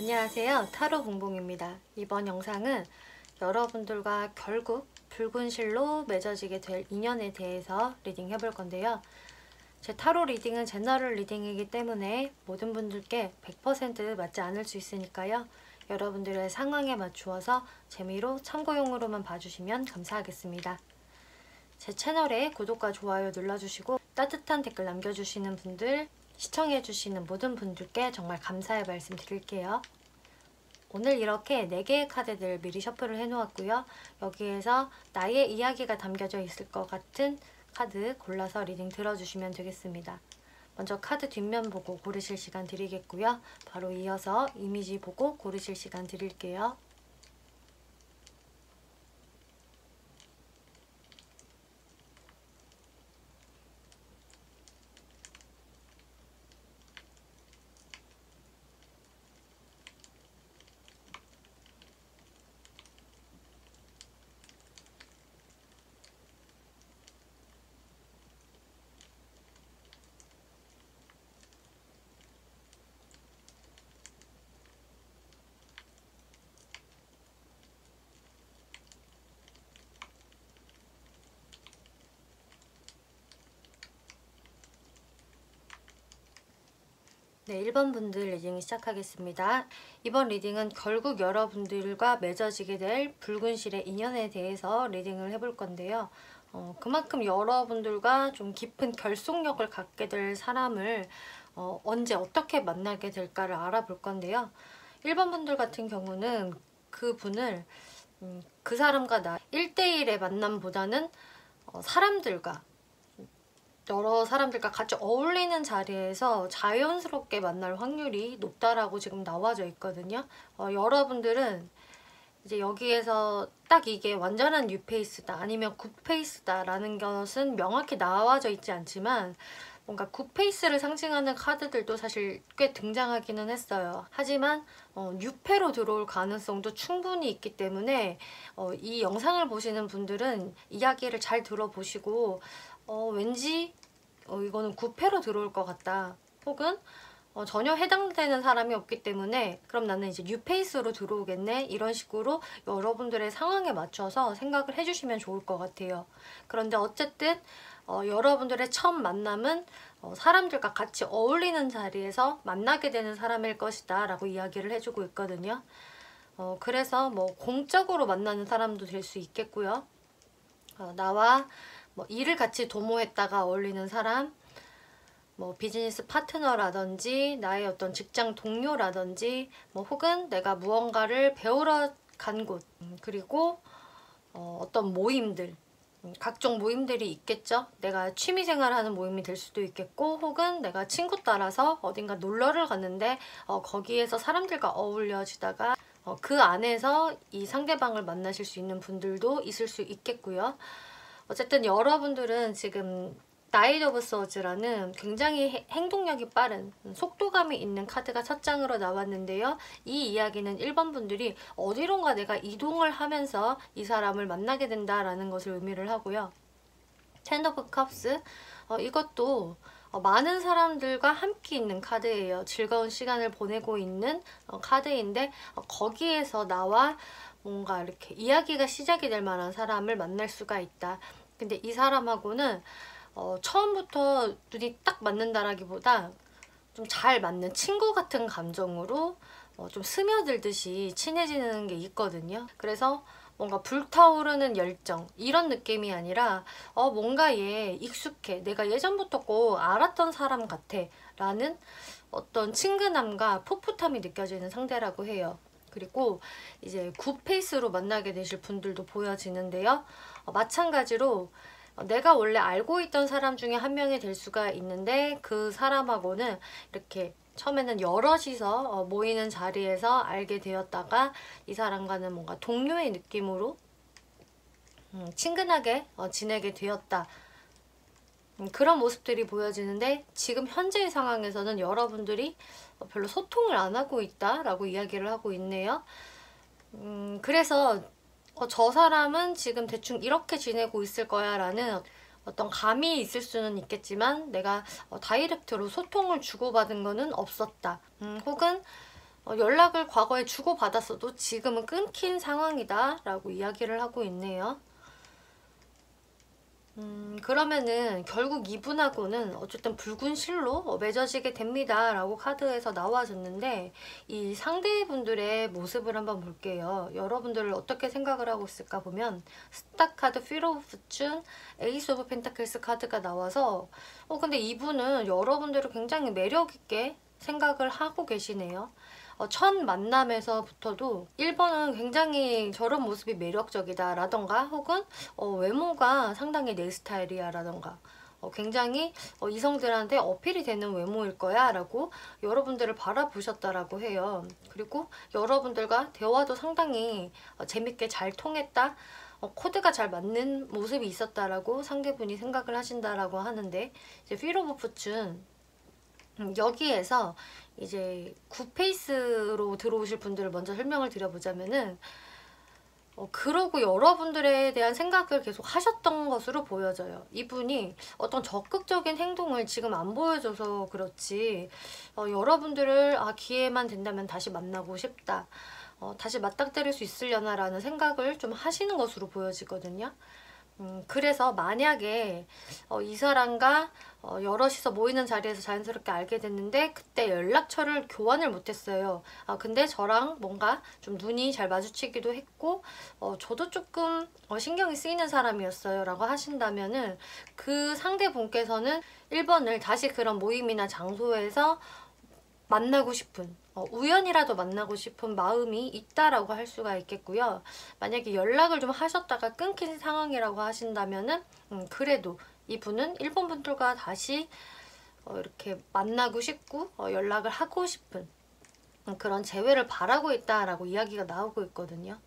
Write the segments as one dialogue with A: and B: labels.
A: 안녕하세요. 타로 봉봉입니다. 이번 영상은 여러분들과 결국 붉은 실로 맺어지게 될 인연에 대해서 리딩 해볼 건데요. 제 타로 리딩은 제너럴 리딩이기 때문에 모든 분들께 100% 맞지 않을 수 있으니까요. 여러분들의 상황에 맞추어서 재미로 참고용으로만 봐주시면 감사하겠습니다. 제 채널에 구독과 좋아요 눌러주시고 따뜻한 댓글 남겨주시는 분들, 시청해주시는 모든 분들께 정말 감사의 말씀 드릴게요. 오늘 이렇게 4개의 카드들 미리 셔플을 해놓았고요. 여기에서 나의 이야기가 담겨져 있을 것 같은 카드 골라서 리딩 들어주시면 되겠습니다. 먼저 카드 뒷면 보고 고르실 시간 드리겠고요. 바로 이어서 이미지 보고 고르실 시간 드릴게요. 네, 1번 분들 리딩 시작하겠습니다. 이번 리딩은 결국 여러분들과 맺어지게 될 붉은 실의 인연에 대해서 리딩을 해볼 건데요. 그만큼 여러분들과 좀 깊은 결속력을 갖게 될 사람을 언제 어떻게 만나게 될까를 알아볼 건데요. 1번 분들 같은 경우는 그 분을 그 사람과 나 1대1의 만남보다는 사람들과 여러 사람들과 같이 어울리는 자리에서 자연스럽게 만날 확률이 높다라고 지금 나와져 있거든요. 여러분들은 이제 여기에서 딱 이게 완전한 뉴페이스다 아니면 굿페이스다 라는 것은 명확히 나와져 있지 않지만 뭔가 굿페이스를 상징하는 카드들도 사실 꽤 등장하기는 했어요. 하지만 뉴페로 들어올 가능성도 충분히 있기 때문에 이 영상을 보시는 분들은 이야기를 잘 들어보시고 왠지 이거는 구패로 들어올 것 같다 혹은 전혀 해당되는 사람이 없기 때문에 그럼 나는 이제 뉴페이스로 들어오겠네 이런 식으로 여러분들의 상황에 맞춰서 생각을 해주시면 좋을 것 같아요. 그런데 어쨌든 여러분들의 첫 만남은 사람들과 같이 어울리는 자리에서 만나게 되는 사람일 것이다 라고 이야기를 해주고 있거든요. 그래서 뭐 공적으로 만나는 사람도 될 수 있겠고요. 나와 뭐 일을 같이 도모했다가 어울리는 사람, 뭐 비즈니스 파트너라든지 나의 어떤 직장 동료라든지 뭐 혹은 내가 무언가를 배우러 간 곳, 그리고 어떤 모임들, 각종 모임들이 있겠죠. 내가 취미생활하는 모임이 될 수도 있겠고 혹은 내가 친구 따라서 어딘가 놀러를 갔는데 거기에서 사람들과 어울려지다가 그 안에서 이 상대방을 만나실 수 있는 분들도 있을 수 있겠고요. 어쨌든 여러분들은 지금 나이트 오브 소즈라는 굉장히 행동력이 빠른 속도감이 있는 카드가 첫 장으로 나왔는데요. 이 이야기는 1번 분들이 어디론가 내가 이동을 하면서 이 사람을 만나게 된다라는 것을 의미를 하고요. 텐 오브 컵스 이것도 많은 사람들과 함께 있는 카드예요. 즐거운 시간을 보내고 있는 카드인데 거기에서 나와 뭔가 이렇게 이야기가 시작이 될 만한 사람을 만날 수가 있다. 근데 이 사람하고는 처음부터 눈이 딱 맞는다라기보다 좀 잘 맞는 친구 같은 감정으로 좀 스며들듯이 친해지는 게 있거든요. 그래서 뭔가 불타오르는 열정 이런 느낌이 아니라 뭔가 얘 익숙해, 내가 예전부터 꼭 알았던 사람 같아 라는 어떤 친근함과 풋풋함이 느껴지는 상대라고 해요. 그리고 이제 굿페이스로 만나게 되실 분들도 보여지는데요. 마찬가지로 내가 원래 알고 있던 사람 중에 한 명이 될 수가 있는데 그 사람하고는 이렇게 처음에는 여럿이서 모이는 자리에서 알게 되었다가 이 사람과는 뭔가 동료의 느낌으로 친근하게 지내게 되었다. 그런 모습들이 보여지는데 지금 현재의 상황에서는 여러분들이 별로 소통을 안 하고 있다라고 이야기를 하고 있네요. 그래서 저 사람은 지금 대충 이렇게 지내고 있을 거야 라는 어떤 감이 있을 수는 있겠지만 내가 다이렉트로 소통을 주고받은 거는 없었다. 혹은 연락을 과거에 주고받았어도 지금은 끊긴 상황이다 라고 이야기를 하고 있네요. 그러면은 결국 이분하고는 어쨌든 붉은 실로 맺어지게 됩니다 라고 카드에서 나와줬는데, 이 상대분들의 모습을 한번 볼게요. 여러분들을 어떻게 생각을 하고 있을까 보면 스타 카드, 필 오브 포춘, 에이스 오브 펜타클스 카드가 나와서 근데 이분은 여러분들을 굉장히 매력있게 생각을 하고 계시네요. 첫 만남에서부터도 1번은 굉장히 저런 모습이 매력적이다 라던가, 혹은 외모가 상당히 내 스타일이야 라던가, 굉장히 이성들한테 어필이 되는 외모일 거야 라고 여러분들을 바라보셨다라고 해요. 그리고 여러분들과 대화도 상당히 재밌게 잘 통했다, 코드가 잘 맞는 모습이 있었다라고 상대분이 생각을 하신다라고 하는데, 이제 필 오브 포춘, 여기에서 이제 9페이스로 들어오실 분들을 먼저 설명을 드려보자면은, 그러고 여러분들에 대한 생각을 계속 하셨던 것으로 보여져요. 이분이 어떤 적극적인 행동을 지금 안 보여줘서 그렇지, 여러분들을 기회만 된다면 다시 만나고 싶다, 다시 맞닥뜨릴 수 있으려나 라는 생각을 좀 하시는 것으로 보여지거든요. 그래서 만약에 이 사람과 여럿이서 모이는 자리에서 자연스럽게 알게 됐는데 그때 연락처를 교환을 못했어요. 근데 저랑 뭔가 좀 눈이 잘 마주치기도 했고 저도 조금 신경이 쓰이는 사람이었어요 라고 하신다면은, 그 상대분께서는 1번을 다시 그런 모임이나 장소에서 만나고 싶은, 우연이라도 만나고 싶은 마음이 있다라고 할 수가 있겠고요. 만약에 연락을 좀 하셨다가 끊긴 상황이라고 하신다면은 그래도 이분은 1번 분들과 다시 이렇게 만나고 싶고 연락을 하고 싶은 그런 재회를 바라고 있다라고 이야기가 나오고 있거든요.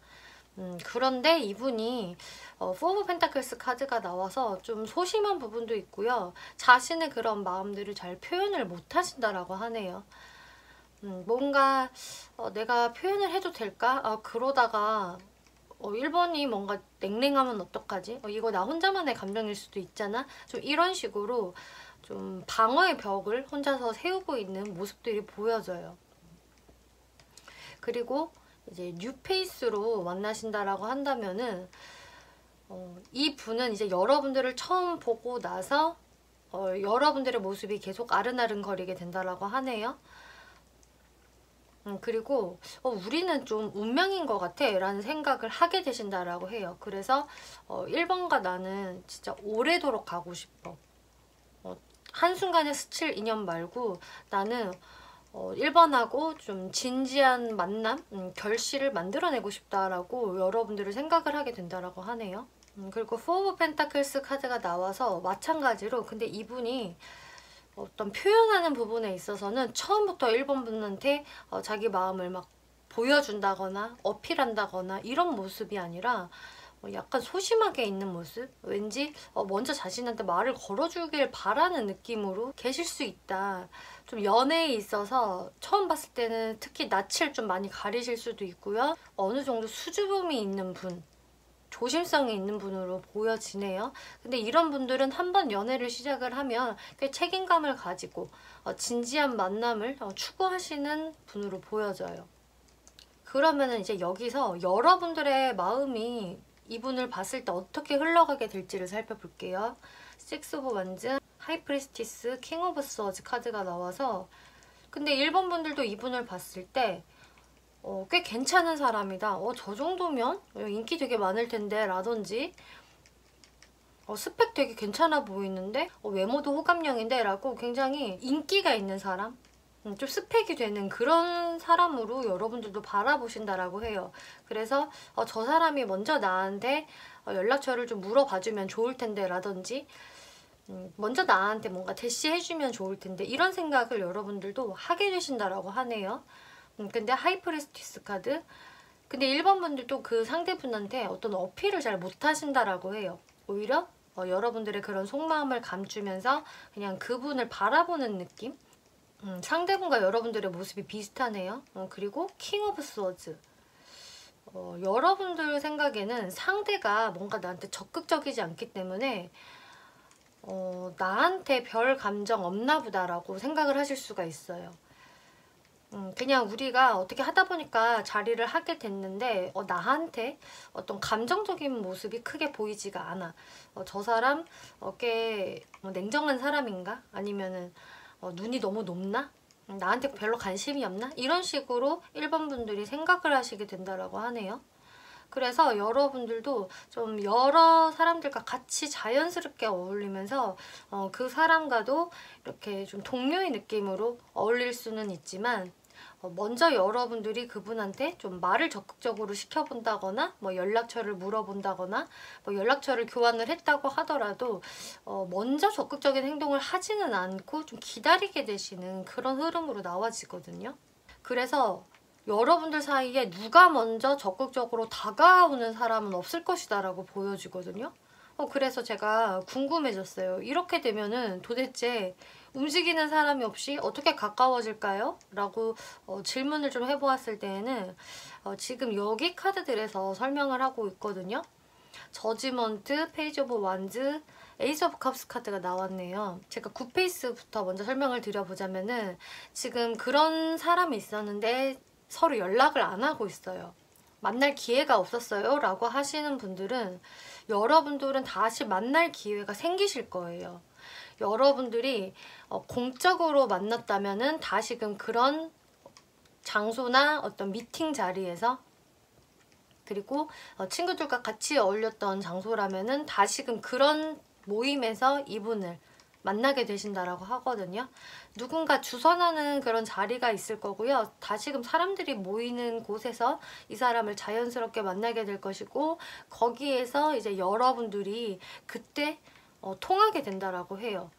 A: 그런데 이분이 포 오브 펜타클스 카드가 나와서 좀 소심한 부분도 있고요. 자신의 그런 마음들을 잘 표현을 못 하신다라고 하네요. 뭔가 내가 표현을 해도 될까? 그러다가 1번이 뭔가 냉랭하면 어떡하지? 이거 나 혼자만의 감정일 수도 있잖아? 좀 이런 식으로 좀 방어의 벽을 혼자서 세우고 있는 모습들이 보여져요. 그리고 이제 뉴페이스로 만나신다라고 한다면은 이 분은 이제 여러분들을 처음 보고 나서 여러분들의 모습이 계속 아른아른거리게 된다라고 하네요. 그리고 우리는 좀 운명인 것 같아 라는 생각을 하게 되신다라고 해요. 그래서 1번과 나는 진짜 오래도록 가고 싶어. 한순간에 스칠 인연 말고 나는 1번하고 좀 진지한 만남, 결실을 만들어내고 싶다라고 여러분들을 생각을 하게 된다라고 하네요. 그리고 4 오브 펜타클스 카드가 나와서 마찬가지로, 근데 이분이 어떤 표현하는 부분에 있어서는 처음부터 1번 분한테 자기 마음을 막 보여준다거나 어필한다거나 이런 모습이 아니라 약간 소심하게 있는 모습? 왠지 먼저 자신한테 말을 걸어주길 바라는 느낌으로 계실 수 있다. 좀 연애에 있어서 처음 봤을 때는 특히 낯을 좀 많이 가리실 수도 있고요. 어느 정도 수줍음이 있는 분, 조심성이 있는 분으로 보여지네요. 근데 이런 분들은 한번 연애를 시작을 하면 꽤 책임감을 가지고 진지한 만남을 추구하시는 분으로 보여져요. 그러면은 이제 여기서 여러분들의 마음이 이분을 봤을 때 어떻게 흘러가게 될지를 살펴볼게요. 6 오브 완즈, 하이프리스티스, 킹 오브 스워즈 카드가 나와서, 근데 1번 분들도 이분을 봤을 때 꽤 괜찮은 사람이다. 저 정도면 인기 되게 많을 텐데 라든지, 스펙 되게 괜찮아 보이는데, 외모도 호감형인데 라고 굉장히 인기가 있는 사람, 좀 스펙이 되는 그런 사람으로 여러분들도 바라보신다라고 해요. 그래서 저 사람이 먼저 나한테 연락처를 좀 물어봐주면 좋을 텐데 라든지, 먼저 나한테 뭔가 대시해주면 좋을 텐데, 이런 생각을 여러분들도 하게 되신다라고 하네요. 근데 하이프리스티스 카드, 근데 1번 분들도 그 상대분한테 어떤 어필을 잘 못하신다라고 해요. 오히려 여러분들의 그런 속마음을 감추면서 그냥 그분을 바라보는 느낌? 상대분과 여러분들의 모습이 비슷하네요. 그리고 킹 오브 스워즈, 여러분들 생각에는 상대가 뭔가 나한테 적극적이지 않기 때문에 나한테 별 감정 없나 보다라고 생각을 하실 수가 있어요. 그냥 우리가 어떻게 하다 보니까 자리를 하게 됐는데 나한테 어떤 감정적인 모습이 크게 보이지가 않아. 저 사람 꽤 냉정한 사람인가? 아니면은 눈이 너무 높나? 나한테 별로 관심이 없나? 이런 식으로 일반 분들이 생각을 하시게 된다라고 하네요. 그래서 여러분들도 좀 여러 사람들과 같이 자연스럽게 어울리면서 그 사람과도 이렇게 좀 동료의 느낌으로 어울릴 수는 있지만 먼저 여러분들이 그분한테 좀 말을 적극적으로 시켜본다거나 뭐 연락처를 물어본다거나 뭐 연락처를 교환을 했다고 하더라도 먼저 적극적인 행동을 하지는 않고 좀 기다리게 되시는 그런 흐름으로 나와지거든요. 그래서 여러분들 사이에 누가 먼저 적극적으로 다가오는 사람은 없을 것이다 라고 보여지거든요. 그래서 제가 궁금해졌어요. 이렇게 되면은 도대체 움직이는 사람이 없이 어떻게 가까워질까요? 라고 질문을 좀 해보았을 때에는 지금 여기 카드들에서 설명을 하고 있거든요. 저지먼트, 페이지 오브 완즈, 에이스 오브 컵스 카드가 나왔네요. 제가 굿페이스부터 먼저 설명을 드려보자면은 지금 그런 사람이 있었는데 서로 연락을 안 하고 있어요. 만날 기회가 없었어요 라고 하시는 분들은 여러분들은 다시 만날 기회가 생기실 거예요. 여러분들이 공적으로 만났다면은 다시금 그런 장소나 어떤 미팅 자리에서, 그리고 친구들과 같이 어울렸던 장소라면은 다시금 그런 모임에서 이분을 만나게 되신다라고 하거든요. 누군가 주선하는 그런 자리가 있을 거고요. 다시금 사람들이 모이는 곳에서 이 사람을 자연스럽게 만나게 될 것이고, 거기에서 이제 여러분들이 그때 통하게 된다라고 해요.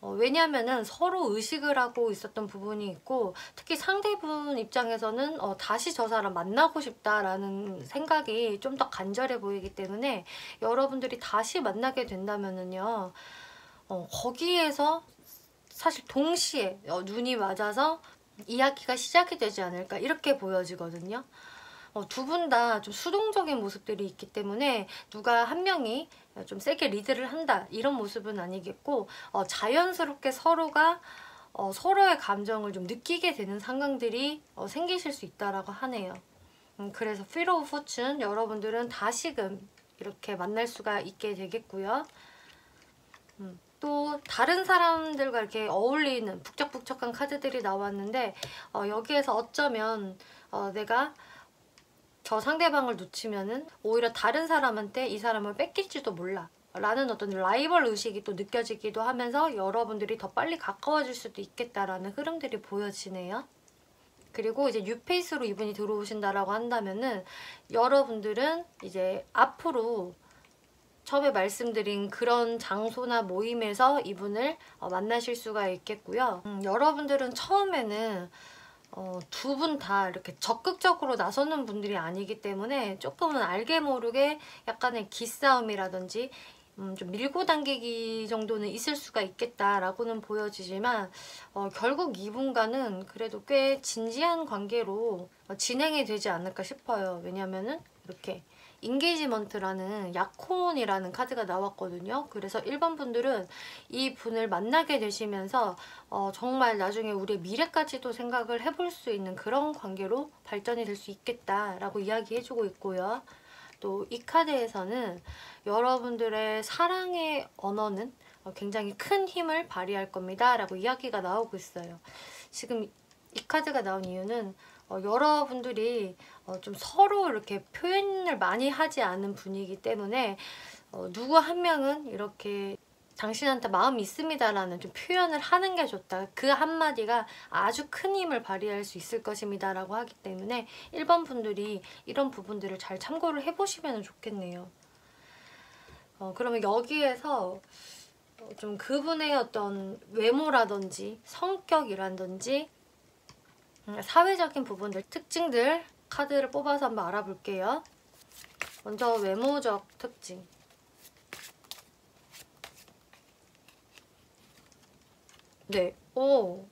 A: 왜냐하면은 서로 의식을 하고 있었던 부분이 있고, 특히 상대분 입장에서는 다시 저 사람 만나고 싶다라는 생각이 좀 더 간절해 보이기 때문에 여러분들이 다시 만나게 된다면은요, 거기에서 사실 동시에 눈이 맞아서 이야기가 시작이 되지 않을까 이렇게 보여지거든요. 두 분 다 좀 수동적인 모습들이 있기 때문에 누가 한 명이 좀 세게 리드를 한다 이런 모습은 아니겠고, 자연스럽게 서로가 서로의 감정을 좀 느끼게 되는 상황들이 생기실 수 있다라고 하네요. 그래서 Wheel of Fortune 여러분들은 다시금 이렇게 만날 수가 있게 되겠고요. 또 다른 사람들과 이렇게 어울리는 북적북적한 카드들이 나왔는데, 여기에서 어쩌면 내가 저 상대방을 놓치면은 오히려 다른 사람한테 이 사람을 뺏길지도 몰라 라는 어떤 라이벌 의식이 또 느껴지기도 하면서 여러분들이 더 빨리 가까워질 수도 있겠다라는 흐름들이 보여지네요. 그리고 이제 뉴페이스로 이분이 들어오신다라고 한다면은 여러분들은 이제 앞으로 처음에 말씀드린 그런 장소나 모임에서 이분을 만나실 수가 있겠고요. 여러분들은 처음에는 두 분 다 이렇게 적극적으로 나서는 분들이 아니기 때문에 조금은 알게 모르게 약간의 기싸움이라든지 좀 밀고 당기기 정도는 있을 수가 있겠다라고는 보여지지만, 결국 이분과는 그래도 꽤 진지한 관계로 진행이 되지 않을까 싶어요. 왜냐면은 이렇게 인게이지먼트라는 약혼이라는 카드가 나왔거든요. 그래서 일반 분들은 이 분을 만나게 되시면서 정말 나중에 우리의 미래까지도 생각을 해볼 수 있는 그런 관계로 발전이 될 수 있겠다라고 이야기해주고 있고요. 또 이 카드에서는 여러분들의 사랑의 언어는 굉장히 큰 힘을 발휘할 겁니다 라고 이야기가 나오고 있어요. 지금 이 카드가 나온 이유는 여러분들이 좀 서로 이렇게 표현을 많이 하지 않은 분이기 때문에 누구 한 명은 이렇게 당신한테 마음이 있습니다 라는 좀 표현을 하는 게 좋다. 그 한마디가 아주 큰 힘을 발휘할 수 있을 것입니다 라고 하기 때문에 일반 분들이 이런 부분들을 잘 참고를 해보시면 좋겠네요. 그러면 여기에서 좀 그분의 어떤 외모라든지 성격이라든지 사회적인 부분들, 특징들 카드를 뽑아서 한번 알아볼게요. 먼저 외모적 특징. 네,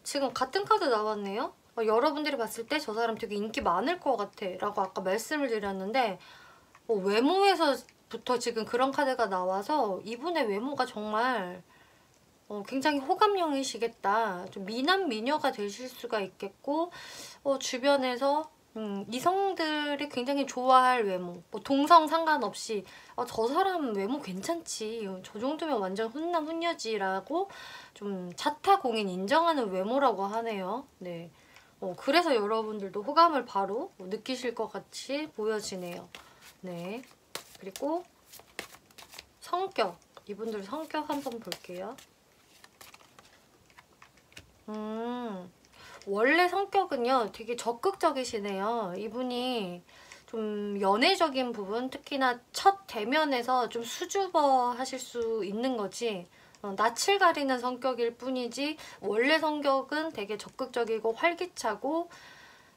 A: 지금 같은 카드 나왔네요. 여러분들이 봤을 때 저 사람 되게 인기 많을 것 같아 라고 아까 말씀을 드렸는데, 외모에서부터 지금 그런 카드가 나와서 이분의 외모가 정말 굉장히 호감형이시겠다. 좀 미남 미녀가 되실 수가 있겠고 주변에서 이성들이 굉장히 좋아할 외모, 뭐 동성 상관없이 저 사람 외모 괜찮지, 저 정도면 완전 훈남 훈녀지라고 좀 자타공인 인정하는 외모라고 하네요. 네. 그래서 여러분들도 호감을 바로 느끼실 것 같이 보여지네요. 네. 그리고 성격, 이분들 성격 한번 볼게요. 원래 성격은요 되게 적극적이시네요. 이분이 좀 연애적인 부분, 특히나 첫 대면에서 좀 수줍어 하실 수 있는 거지, 낯을 가리는 성격일 뿐이지 원래 성격은 되게 적극적이고 활기차고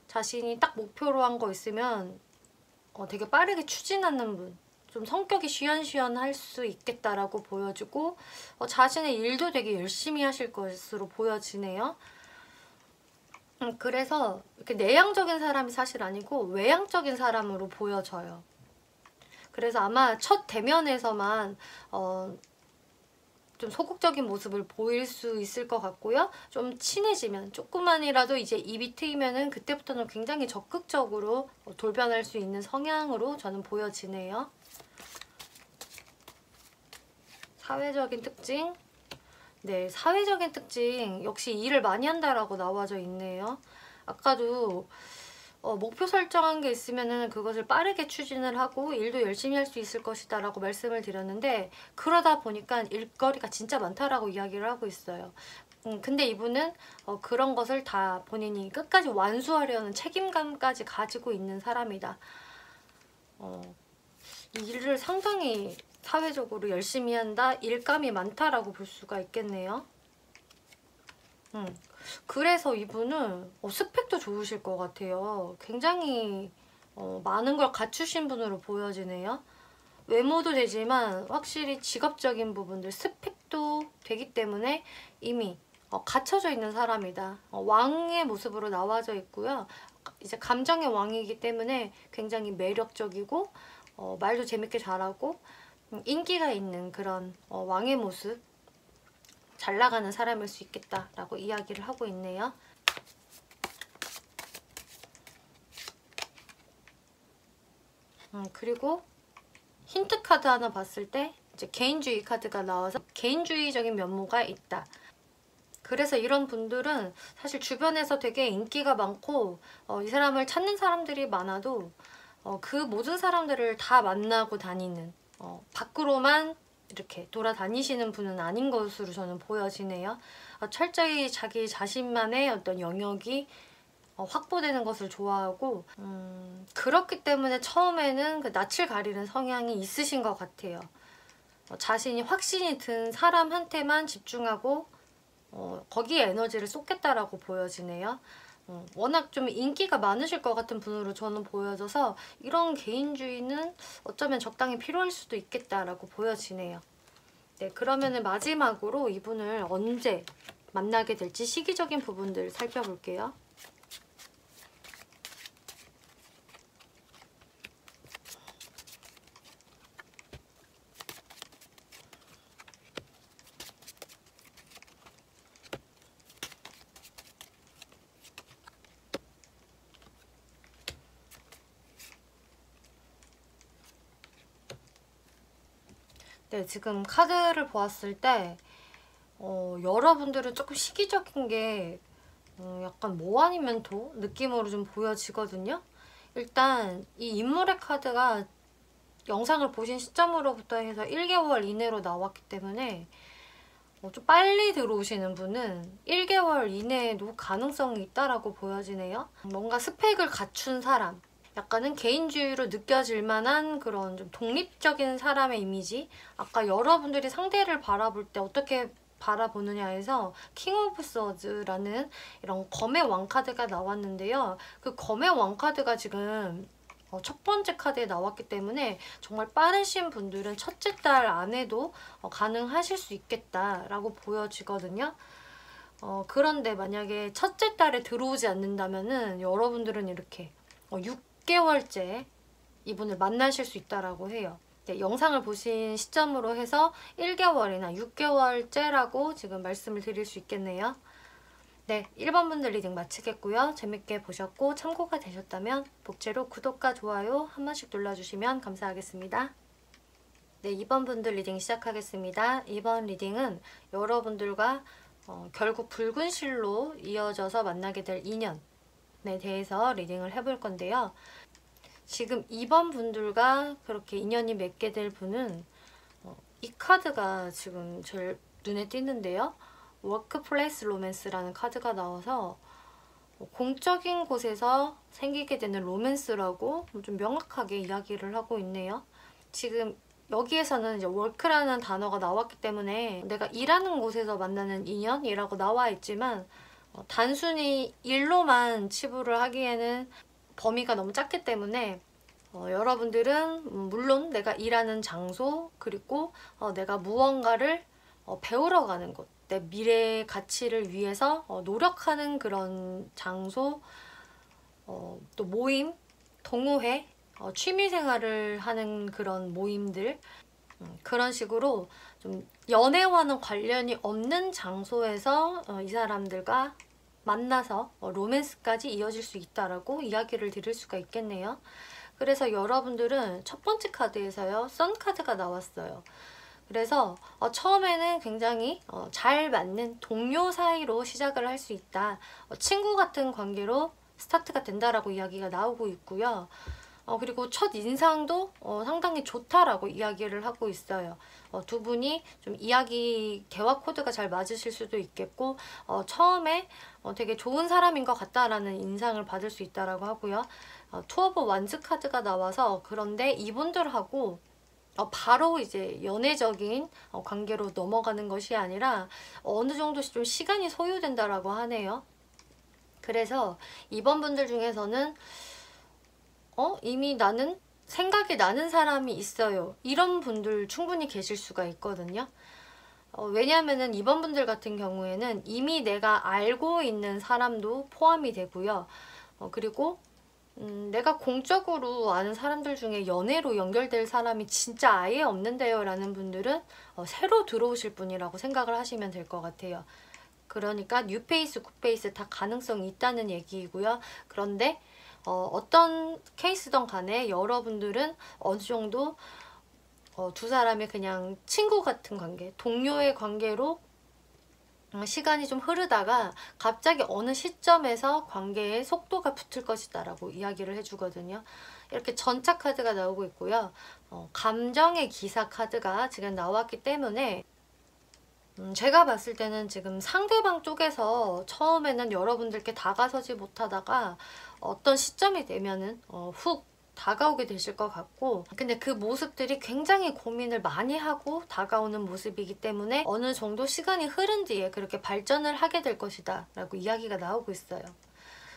A: 자신이 딱 목표로 한 거 있으면 되게 빠르게 추진하는 분, 좀 성격이 쉬연쉬연할 수 있겠다라고 보여주고 자신의 일도 되게 열심히 하실 것으로 보여지네요. 그래서 이렇게 내향적인 사람이 사실 아니고 외향적인 사람으로 보여져요. 그래서 아마 첫 대면에서만 좀 소극적인 모습을 보일 수 있을 것 같고요. 좀 친해지면, 조금만이라도 이제 입이 트이면은 그때부터는 굉장히 적극적으로 돌변할 수 있는 성향으로 저는 보여지네요. 사회적인 특징. 네, 사회적인 특징 역시 일을 많이 한다라고 나와져 있네요. 아까도 목표 설정한 게 있으면은 그것을 빠르게 추진을 하고 일도 열심히 할 수 있을 것이다 라고 말씀을 드렸는데, 그러다 보니까 일거리가 진짜 많다라고 이야기를 하고 있어요. 근데 이분은 그런 것을 다 본인이 끝까지 완수하려는 책임감까지 가지고 있는 사람이다. 이 일을 상당히 사회적으로 열심히 한다, 일감이 많다라고 볼 수가 있겠네요. 그래서 이분은 스펙도 좋으실 것 같아요. 굉장히 많은 걸 갖추신 분으로 보여지네요. 외모도 되지만 확실히 직업적인 부분들, 스펙도 되기 때문에 이미 갖춰져 있는 사람이다. 왕의 모습으로 나와져 있고요. 이제 감정의 왕이기 때문에 굉장히 매력적이고 말도 재밌게 잘하고 인기가 있는 그런 왕의 모습, 잘 나가는 사람일 수 있겠다라고 이야기를 하고 있네요. 그리고 힌트 카드 하나 봤을 때 이제 개인주의 카드가 나와서 개인주의적인 면모가 있다. 그래서 이런 분들은 사실 주변에서 되게 인기가 많고 이 사람을 찾는 사람들이 많아도 그 모든 사람들을 다 만나고 다니는, 밖으로만 이렇게 돌아다니시는 분은 아닌 것으로 저는 보여지네요. 철저히 자기 자신만의 어떤 영역이 확보되는 것을 좋아하고, 그렇기 때문에 처음에는 그 낯을 가리는 성향이 있으신 것 같아요. 자신이 확신이 든 사람한테만 집중하고 거기에 에너지를 쏟겠다라고 보여지네요. 워낙 좀 인기가 많으실 것 같은 분으로 저는 보여져서 이런 개인주의는 어쩌면 적당히 필요할 수도 있겠다라고 보여지네요. 네, 그러면은 마지막으로 이분을 언제 만나게 될지 시기적인 부분들 살펴볼게요. 네, 지금 카드를 보았을 때 여러분들은 조금 시기적인 게 약간 뭐 아니면 도 느낌으로 좀 보여지거든요. 일단 이 인물의 카드가 영상을 보신 시점으로부터 해서 1개월 이내로 나왔기 때문에 좀 빨리 들어오시는 분은 1개월 이내에도 가능성이 있다라고 보여지네요. 뭔가 스펙을 갖춘 사람, 약간은 개인주의로 느껴질 만한 그런 좀 독립적인 사람의 이미지. 아까 여러분들이 상대를 바라볼 때 어떻게 바라보느냐에서 킹 오브 서즈라는 이런 검의 왕카드가 나왔는데요. 그 검의 왕카드가 지금 첫 번째 카드에 나왔기 때문에 정말 빠르신 분들은 첫째 달 안에도 가능하실 수 있겠다라고 보여지거든요. 그런데 만약에 첫째 달에 들어오지 않는다면은 여러분들은 이렇게 6개월째 이분을 만나실 수 있다라고 해요. 네, 영상을 보신 시점으로 해서 1개월이나 6개월째라고 지금 말씀을 드릴 수 있겠네요. 네, 1번 분들 리딩 마치겠고요. 재밌게 보셨고 참고가 되셨다면 복제로 구독과 좋아요 한 번씩 눌러주시면 감사하겠습니다. 네, 2번 분들 리딩 시작하겠습니다. 이번 리딩은 여러분들과 결국 붉은 실로 이어져서 만나게 될 인연에 대해서 리딩을 해볼 건데요. 지금 2번 분들과 그렇게 인연이 맺게 될 분은 이 카드가 지금 제일 눈에 띄는데요. 워크플레이스 로맨스라는 카드가 나와서 공적인 곳에서 생기게 되는 로맨스라고 좀 명확하게 이야기를 하고 있네요. 지금 여기에서는 이제 워크라는 단어가 나왔기 때문에 내가 일하는 곳에서 만나는 인연이라고 나와 있지만 단순히 일로만 치부를 하기에는 범위가 너무 작기 때문에 여러분들은 물론 내가 일하는 장소 그리고 내가 무언가를 배우러 가는 곳, 내 미래의 가치를 위해서 노력하는 그런 장소, 또 모임, 동호회, 취미생활을 하는 그런 모임들, 그런 식으로 좀 연애와는 관련이 없는 장소에서 이 사람들과 만나서 로맨스까지 이어질 수 있다라고 이야기를 드릴 수가 있겠네요. 그래서 여러분들은 첫 번째 카드에서요, 선 카드가 나왔어요. 그래서 처음에는 굉장히 잘 맞는 동료 사이로 시작을 할 수 있다. 친구 같은 관계로 스타트가 된다라고 이야기가 나오고 있고요. 그리고 첫 인상도 상당히 좋다라고 이야기를 하고 있어요. 두 분이 좀 이야기 대화 코드가 잘 맞으실 수도 있겠고 처음에 되게 좋은 사람인 것 같다라는 인상을 받을 수 있다라고 하고요. 투 오브 완즈 카드가 나와서 그런데 이분들하고 바로 이제 연애적인 관계로 넘어가는 것이 아니라 어느 정도 좀 시간이 소요된다라고 하네요. 그래서 이번 분들 중에서는 이미 나는 생각이 나는 사람이 있어요. 이런 분들 충분히 계실 수가 있거든요. 왜냐하면은 이번 분들 같은 경우에는 이미 내가 알고 있는 사람도 포함이 되고요. 그리고 내가 공적으로 아는 사람들 중에 연애로 연결될 사람이 진짜 아예 없는데요 라는 분들은 새로 들어오실 분이라고 생각을 하시면 될 것 같아요. 그러니까 뉴페이스, 굿페이스 다 가능성이 있다는 얘기이고요. 그런데 어떤 케이스든 간에 여러분들은 어느 정도 두 사람이 그냥 친구 같은 관계, 동료의 관계로 시간이 좀 흐르다가 갑자기 어느 시점에서 관계에 속도가 붙을 것이다 라고 이야기를 해주거든요. 이렇게 전차 카드가 나오고 있고요. 감정의 기사 카드가 지금 나왔기 때문에 제가 봤을 때는 지금 상대방 쪽에서 처음에는 여러분들께 다가서지 못하다가 어떤 시점이 되면은 훅 다가오게 되실 것 같고, 근데 그 모습들이 굉장히 고민을 많이 하고 다가오는 모습이기 때문에 어느 정도 시간이 흐른 뒤에 그렇게 발전을 하게 될 것이다 라고 이야기가 나오고 있어요.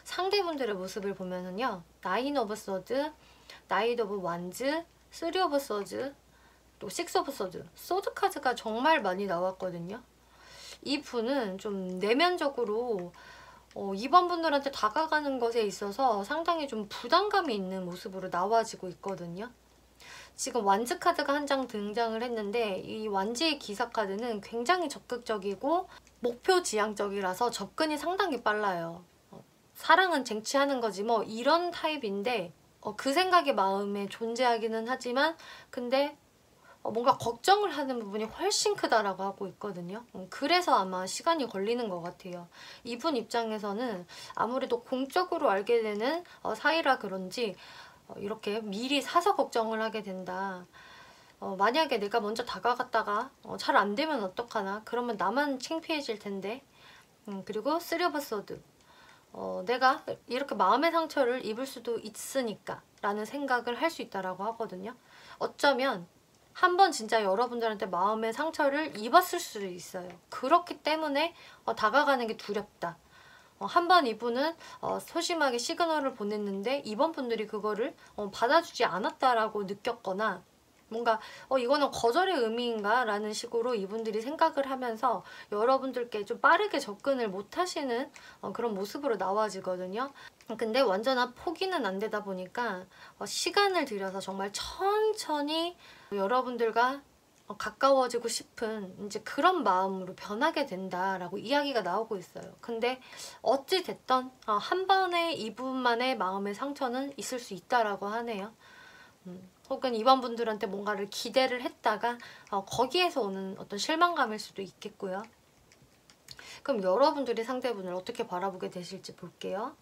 A: 상대분들의 모습을 보면은요, 나인 오브 서드, 나이트 오브 완즈, 쓰리 오브 서즈, 또 식스 오브 서드, 소드 카드가 정말 많이 나왔거든요. 이 분은 좀 내면적으로 이번 분들한테 다가가는 것에 있어서 상당히 좀 부담감이 있는 모습으로 나와지고 있거든요. 지금 완즈 카드가 한 장 등장을 했는데 이 완즈의 기사 카드는 굉장히 적극적이고 목표 지향적이라서 접근이 상당히 빨라요. 사랑은 쟁취하는 거지 뭐 이런 타입인데 그 생각이 마음에 존재하기는 하지만 근데 뭔가 걱정을 하는 부분이 훨씬 크다라고 하고 있거든요. 그래서 아마 시간이 걸리는 것 같아요. 이분 입장에서는 아무래도 공적으로 알게 되는 사이라 그런지 이렇게 미리 사서 걱정을 하게 된다. 만약에 내가 먼저 다가갔다가 잘 안 되면 어떡하나? 그러면 나만 창피해질 텐데. 그리고 쓰리 오브 소드. 내가 이렇게 마음의 상처를 입을 수도 있으니까 라는 생각을 할 수 있다라고 하거든요. 어쩌면 한번 진짜 여러분들한테 마음의 상처를 입었을 수도 있어요. 그렇기 때문에 다가가는 게 두렵다. 한번 이분은 소심하게 시그널을 보냈는데 이번 분들이 그거를 받아주지 않았다라고 느꼈거나 뭔가 이거는 거절의 의미인가? 라는 식으로 이분들이 생각을 하면서 여러분들께 좀 빠르게 접근을 못 하시는 그런 모습으로 나와지거든요. 근데 완전한 포기는 안 되다 보니까 시간을 들여서 정말 천천히 여러분들과 가까워지고 싶은 이제 그런 마음으로 변하게 된다라고 이야기가 나오고 있어요. 근데 어찌 됐던 한 번의 이분만의 마음의 상처는 있을 수 있다라고 하네요. 혹은 이번 분들한테 뭔가를 기대를 했다가 거기에서 오는 어떤 실망감일 수도 있겠고요. 그럼 여러분들이 상대분을 어떻게 바라보게 되실지 볼게요.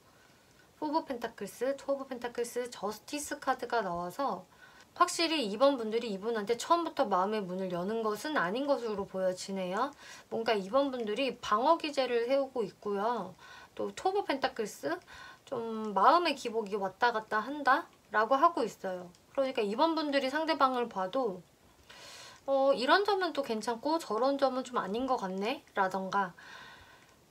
A: 4 오브 펜타클스, 2 오브 펜타클스, 저스티스 카드가 나와서 확실히 이번 분들이 이분한테 처음부터 마음의 문을 여는 것은 아닌 것으로 보여지네요. 뭔가 이번 분들이 방어 기제를 세우고 있고요. 또 2 오브 펜타클스, 좀 마음의 기복이 왔다 갔다 한다? 라고 하고 있어요. 그러니까 이번 분들이 상대방을 봐도 이런 점은 또 괜찮고 저런 점은 좀 아닌 것 같네? 라던가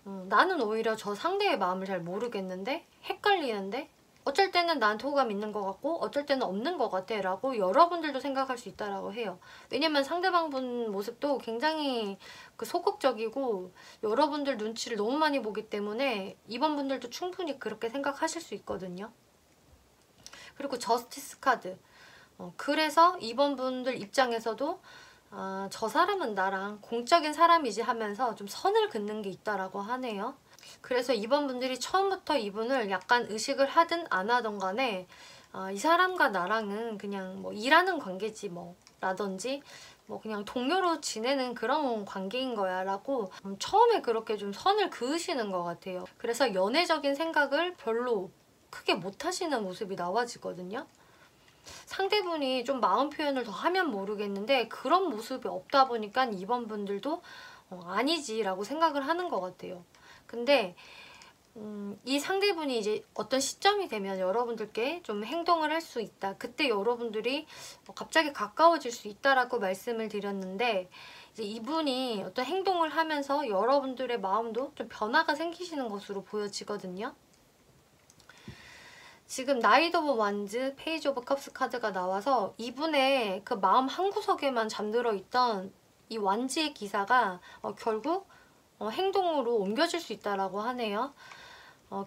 A: 나는 오히려 저 상대의 마음을 잘 모르겠는데? 헷갈리는데? 어쩔 때는 나한테 호감 있는 것 같고 어쩔 때는 없는 것 같아 라고 여러분들도 생각할 수 있다라고 해요. 왜냐면 상대방 분 모습도 굉장히 소극적이고 여러분들 눈치를 너무 많이 보기 때문에 이번 분들도 충분히 그렇게 생각하실 수 있거든요. 그리고 저스티스 카드, 그래서 이번 분들 입장에서도 저 사람은 나랑 공적인 사람이지 하면서 좀 선을 긋는 게 있다라고 하네요. 그래서 이번 분들이 처음부터 이분을 약간 의식을 하든 안 하든 간에 이 사람과 나랑은 그냥 뭐 일하는 관계지 뭐 라든지 뭐 그냥 동료로 지내는 그런 관계인 거야 라고 처음에 그렇게 좀 선을 그으시는 것 같아요. 그래서 연애적인 생각을 별로 크게 못 하시는 모습이 나와지거든요. 상대분이 좀 마음 표현을 더 하면 모르겠는데 그런 모습이 없다 보니까 이번 분들도 아니지 라고 생각을 하는 것 같아요. 근데 이 상대분이 이제 어떤 시점이 되면 여러분들께 좀 행동을 할 수 있다. 그때 여러분들이 갑자기 가까워질 수 있다라고 말씀을 드렸는데 이제 이분이 어떤 행동을 하면서 여러분들의 마음도 좀 변화가 생기시는 것으로 보여지거든요. 지금 나이트 오브 완즈, 페이지 오브 컵스 카드가 나와서 이분의 그 마음 한구석에만 잠들어 있던 이 완지의 기사가 결국 행동으로 옮겨질 수 있다라고 하네요.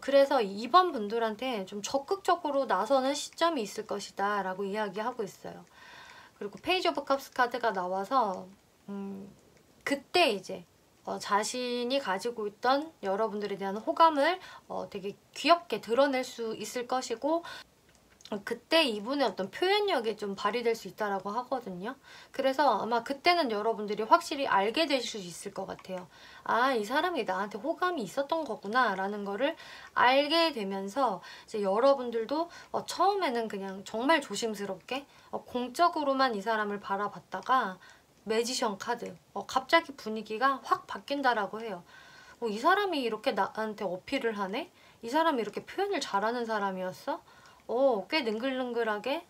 A: 그래서 이번 분들한테 좀 적극적으로 나서는 시점이 있을 것이다 라고 이야기하고 있어요. 그리고 페이지 오브 컵스 카드가 나와서 그때 이제 자신이 가지고 있던 여러분들에 대한 호감을 되게 귀엽게 드러낼 수 있을 것이고 그때 이분의 어떤 표현력이 좀 발휘될 수 있다라고 하거든요. 그래서 아마 그때는 여러분들이 확실히 알게 되실 수 있을 것 같아요. 아, 이 사람이 나한테 호감이 있었던 거구나 라는 거를 알게 되면서 이제 여러분들도 처음에는 그냥 정말 조심스럽게 공적으로만 이 사람을 바라봤다가 매지션 카드, 갑자기 분위기가 확 바뀐다라고 해요. 이 사람이 이렇게 나한테 어필을 하네? 이 사람이 이렇게 표현을 잘하는 사람이었어? 꽤 능글능글하게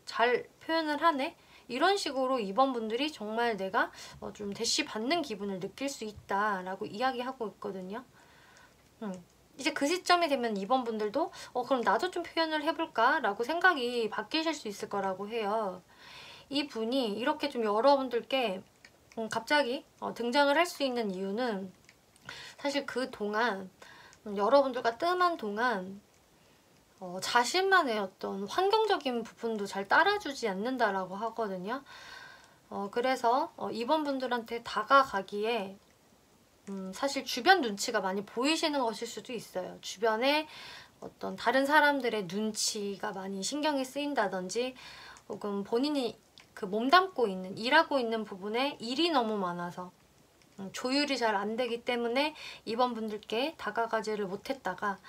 A: 잘 표현을 하네? 이런 식으로 이번 분들이 정말 내가 좀 대시 받는 기분을 느낄 수 있다라고 이야기하고 있거든요. 이제 그 시점이 되면 이번 분들도 그럼 나도 좀 표현을 해볼까? 라고 생각이 바뀌실 수 있을 거라고 해요. 이 분이 이렇게 좀 여러분들께 갑자기 등장을 할 수 있는 이유는 사실 그동안 여러분들과 뜸한 동안 자신만의 어떤 환경적인 부분도 잘 따라주지 않는다라고 하거든요. 그래서 이번 분들한테 다가가기에 사실 주변 눈치가 많이 보이시는 것일 수도 있어요. 주변에 어떤 다른 사람들의 눈치가 많이 신경이 쓰인다든지 혹은 본인이 몸담고 있는, 일하고 있는 부분에 일이 너무 많아서 조율이 잘 안 되기 때문에 이번 분들께 다가가지를 못했다가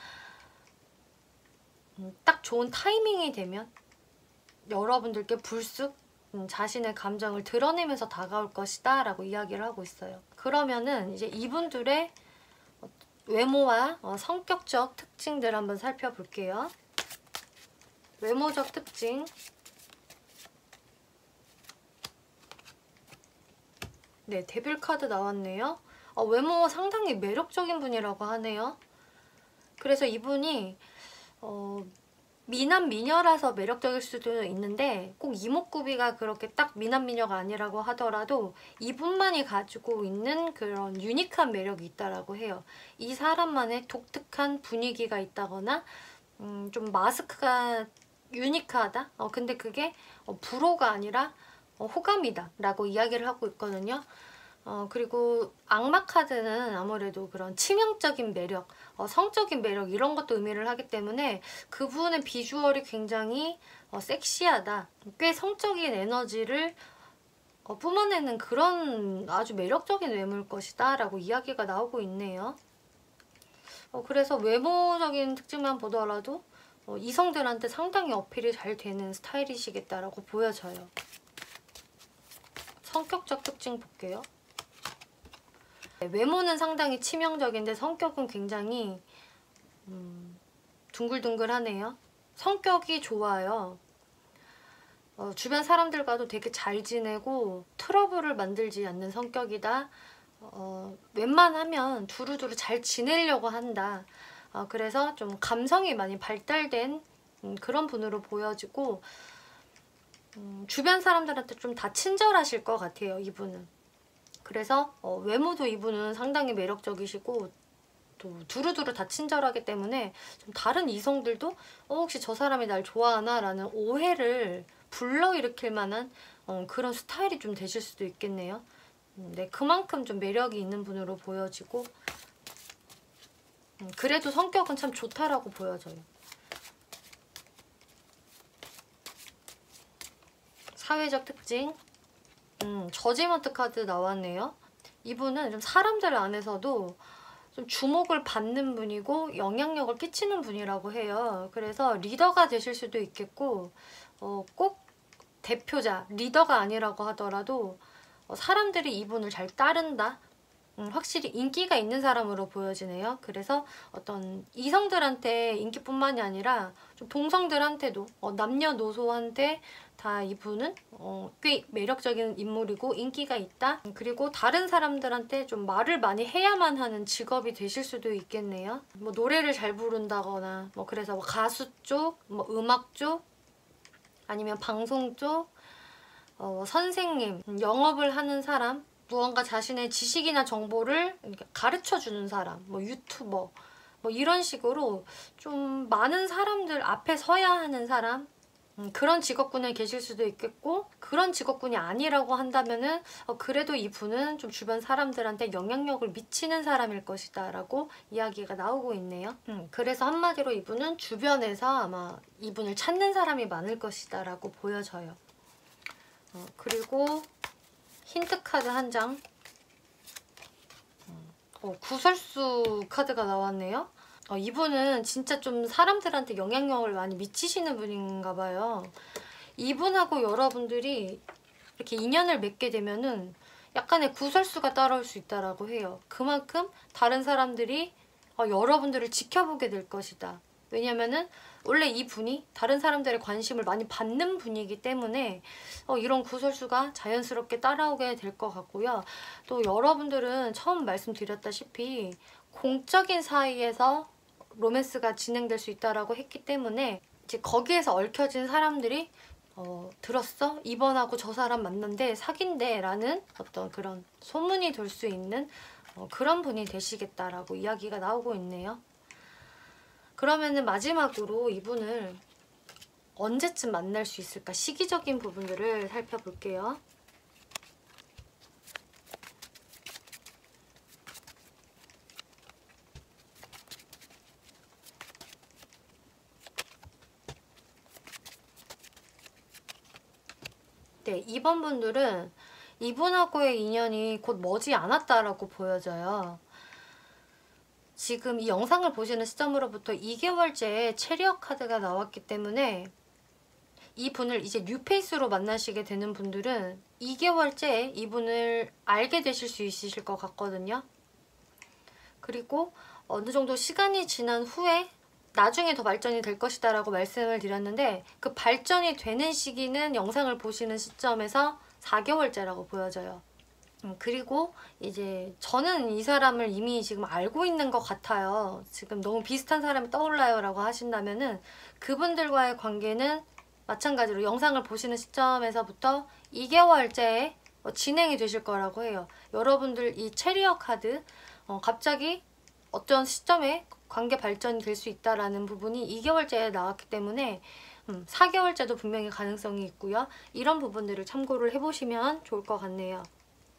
A: 딱 좋은 타이밍이 되면 여러분들께 불쑥 자신의 감정을 드러내면서 다가올 것이다 라고 이야기를 하고 있어요. 그러면은 이제 이분들의 외모와 성격적 특징들 한번 살펴볼게요. 외모적 특징. 네, 데빌 카드 나왔네요. 외모 상당히 매력적인 분이라고 하네요. 그래서 이분이 미남 미녀라서 매력적일 수도 있는데 꼭 이목구비가 그렇게 딱 미남 미녀가 아니라고 하더라도 이분만이 가지고 있는 그런 유니크한 매력이 있다라고 해요. 이 사람만의 독특한 분위기가 있다거나 좀 마스크가 유니크하다? 근데 그게 불호가 아니라 호감이다 라고 이야기를 하고 있거든요. 그리고 악마 카드는 아무래도 그런 치명적인 매력, 성적인 매력 이런 것도 의미를 하기 때문에 그분의 비주얼이 굉장히 섹시하다, 꽤 성적인 에너지를 뿜어내는 그런 아주 매력적인 외모일 것이다 라고 이야기가 나오고 있네요. 그래서 외모적인 특징만 보더라도 이성들한테 상당히 어필이 잘 되는 스타일이시겠다라고 보여져요. 성격적 특징 볼게요. 외모는 상당히 치명적인데 성격은 굉장히 둥글둥글하네요. 성격이 좋아요. 주변 사람들과도 되게 잘 지내고 트러블을 만들지 않는 성격이다. 웬만하면 두루두루 잘 지내려고 한다. 그래서 좀 감성이 많이 발달된 그런 분으로 보여지고 주변 사람들한테 좀 다 친절하실 것 같아요, 이분은. 그래서 외모도 이분은 상당히 매력적이시고 또 두루두루 다 친절하기 때문에 좀 다른 이성들도 혹시 저 사람이 날 좋아하나 라는 오해를 불러일으킬 만한 그런 스타일이 좀 되실 수도 있겠네요. 네, 그만큼 좀 매력이 있는 분으로 보여지고 그래도 성격은 참 좋다라고 보여져요. 사회적 특징, 저지먼트 카드 나왔네요. 이분은 좀 사람들 안에서도 좀 주목을 받는 분이고 영향력을 끼치는 분이라고 해요. 그래서 리더가 되실 수도 있겠고 꼭 대표자, 리더가 아니라고 하더라도 사람들이 이분을 잘 따른다. 확실히 인기가 있는 사람으로 보여지네요. 그래서 어떤 이성들한테 인기뿐만이 아니라 좀 동성들한테도 남녀노소한테 다 이분은 꽤 매력적인 인물이고 인기가 있다. 그리고 다른 사람들한테 좀 말을 많이 해야만 하는 직업이 되실 수도 있겠네요. 뭐 노래를 잘 부른다거나 뭐 그래서 뭐 가수 쪽, 뭐 음악 쪽, 아니면 방송 쪽, 선생님, 영업을 하는 사람, 무언가 자신의 지식이나 정보를 가르쳐주는 사람, 뭐 유튜버, 뭐 이런 식으로 좀 많은 사람들 앞에 서야 하는 사람, 그런 직업군에 계실 수도 있겠고, 그런 직업군이 아니라고 한다면은 그래도 이분은 좀 주변 사람들한테 영향력을 미치는 사람일 것이다 라고 이야기가 나오고 있네요. 그래서 한마디로 이분은 주변에서 아마 이분을 찾는 사람이 많을 것이다 라고 보여져요. 그리고 힌트 카드 한 장. 구설수 카드가 나왔네요. 이분은 진짜 좀 사람들한테 영향력을 많이 미치시는 분인가 봐요. 이분하고 여러분들이 이렇게 인연을 맺게 되면은 약간의 구설수가 따라올 수 있다라고 해요. 그만큼 다른 사람들이 여러분들을 지켜보게 될 것이다. 왜냐면은 원래 이분이 다른 사람들의 관심을 많이 받는 분이기 때문에 이런 구설수가 자연스럽게 따라오게 될 것 같고요. 또 여러분들은 처음 말씀드렸다시피 공적인 사이에서 로맨스가 진행될 수 있다라고 했기 때문에 이제 거기에서 얽혀진 사람들이 들었어? 이번하고 저 사람 만난대, 사귄대 라는 어떤 그런 소문이 돌 수 있는 그런 분이 되시겠다라고 이야기가 나오고 있네요. 그러면은 마지막으로 이분을 언제쯤 만날 수 있을까? 시기적인 부분들을 살펴볼게요. 네, 2번 분들은 이분하고의 인연이 곧 머지 않았다라고 보여져요. 지금 이 영상을 보시는 시점으로부터 2개월째 체리엇 카드가 나왔기 때문에 이 분을 이제 뉴페이스로 만나시게 되는 분들은 2개월째 이분을 알게 되실 수 있으실 것 같거든요. 그리고 어느 정도 시간이 지난 후에 나중에 더 발전이 될 것이다 라고 말씀을 드렸는데 그 발전이 되는 시기는 영상을 보시는 시점에서 4개월째라고 보여져요. 그리고 이제 저는 이 사람을 이미 지금 알고 있는 것 같아요. 지금 너무 비슷한 사람이 떠올라요 라고 하신다면은 그분들과의 관계는 마찬가지로 영상을 보시는 시점에서부터 2개월째에 진행이 되실 거라고 해요. 여러분들 이 체리어 카드 갑자기 어떤 시점에 관계 발전이 될 수 있다라는 부분이 2개월째에 나왔기 때문에 4개월째도 분명히 가능성이 있고요. 이런 부분들을 참고를 해보시면 좋을 것 같네요.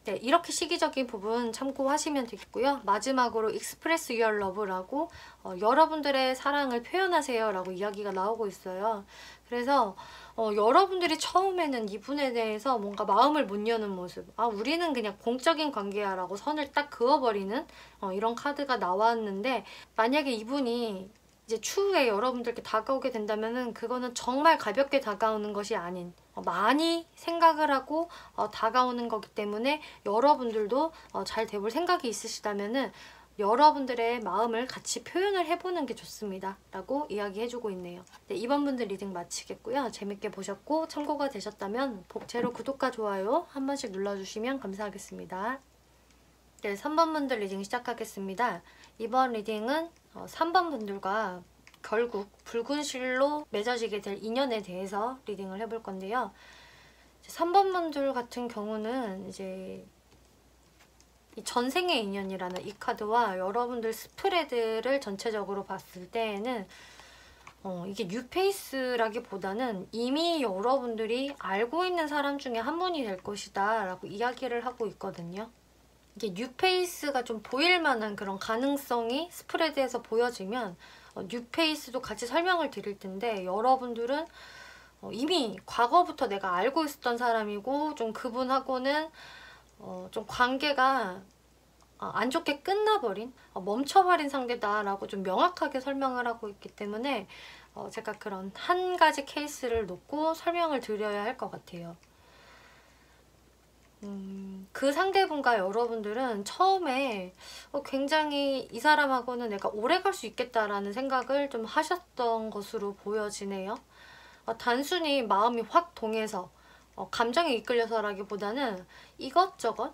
A: 네, 이렇게 시기적인 부분 참고하시면 되겠고요. 마지막으로 Express Your Love라고 여러분들의 사랑을 표현하세요 라고 이야기가 나오고 있어요. 그래서 여러분들이 처음에는 이분에 대해서 뭔가 마음을 못 여는 모습, 우리는 그냥 공적인 관계야 라고 선을 딱 그어버리는 이런 카드가 나왔는데, 만약에 이분이 이제 추후에 여러분들께 다가오게 된다면은 그거는 정말 가볍게 다가오는 것이 아닌 많이 생각을 하고 다가오는 거기 때문에 여러분들도 잘 돼볼 생각이 있으시다면은 여러분들의 마음을 같이 표현을 해보는 게 좋습니다 라고 이야기해주고 있네요. 네, 이번 분들 리딩 마치겠고요. 재밌게 보셨고 참고가 되셨다면 복제로 구독과 좋아요 한 번씩 눌러주시면 감사하겠습니다. 네, 3번 분들 리딩 시작하겠습니다. 이번 리딩은 3번 분들과 결국 붉은 실로 맺어지게 될 인연에 대해서 리딩을 해볼 건데요. 3번 분들 같은 경우는 이제 이 전생의 인연이라는 이 카드와 여러분들 스프레드를 전체적으로 봤을 때에는 이게 뉴페이스라기보다는 이미 여러분들이 알고 있는 사람 중에 한 분이 될 것이다 라고 이야기를 하고 있거든요. 이게 뉴페이스가 좀 보일 만한 그런 가능성이 스프레드에서 보여지면 뉴페이스도 같이 설명을 드릴 텐데, 여러분들은 이미 과거부터 내가 알고 있었던 사람이고 좀 그분하고는 좀 관계가 안 좋게 끝나버린, 멈춰버린 상대다라고 좀 명확하게 설명을 하고 있기 때문에 제가 그런 한 가지 케이스를 놓고 설명을 드려야 할 것 같아요. 그 상대분과 여러분들은 처음에 굉장히 이 사람하고는 내가 오래 갈 수 있겠다라는 생각을 좀 하셨던 것으로 보여지네요. 단순히 마음이 확 동해서 감정에 이끌려서라기보다는 이것저것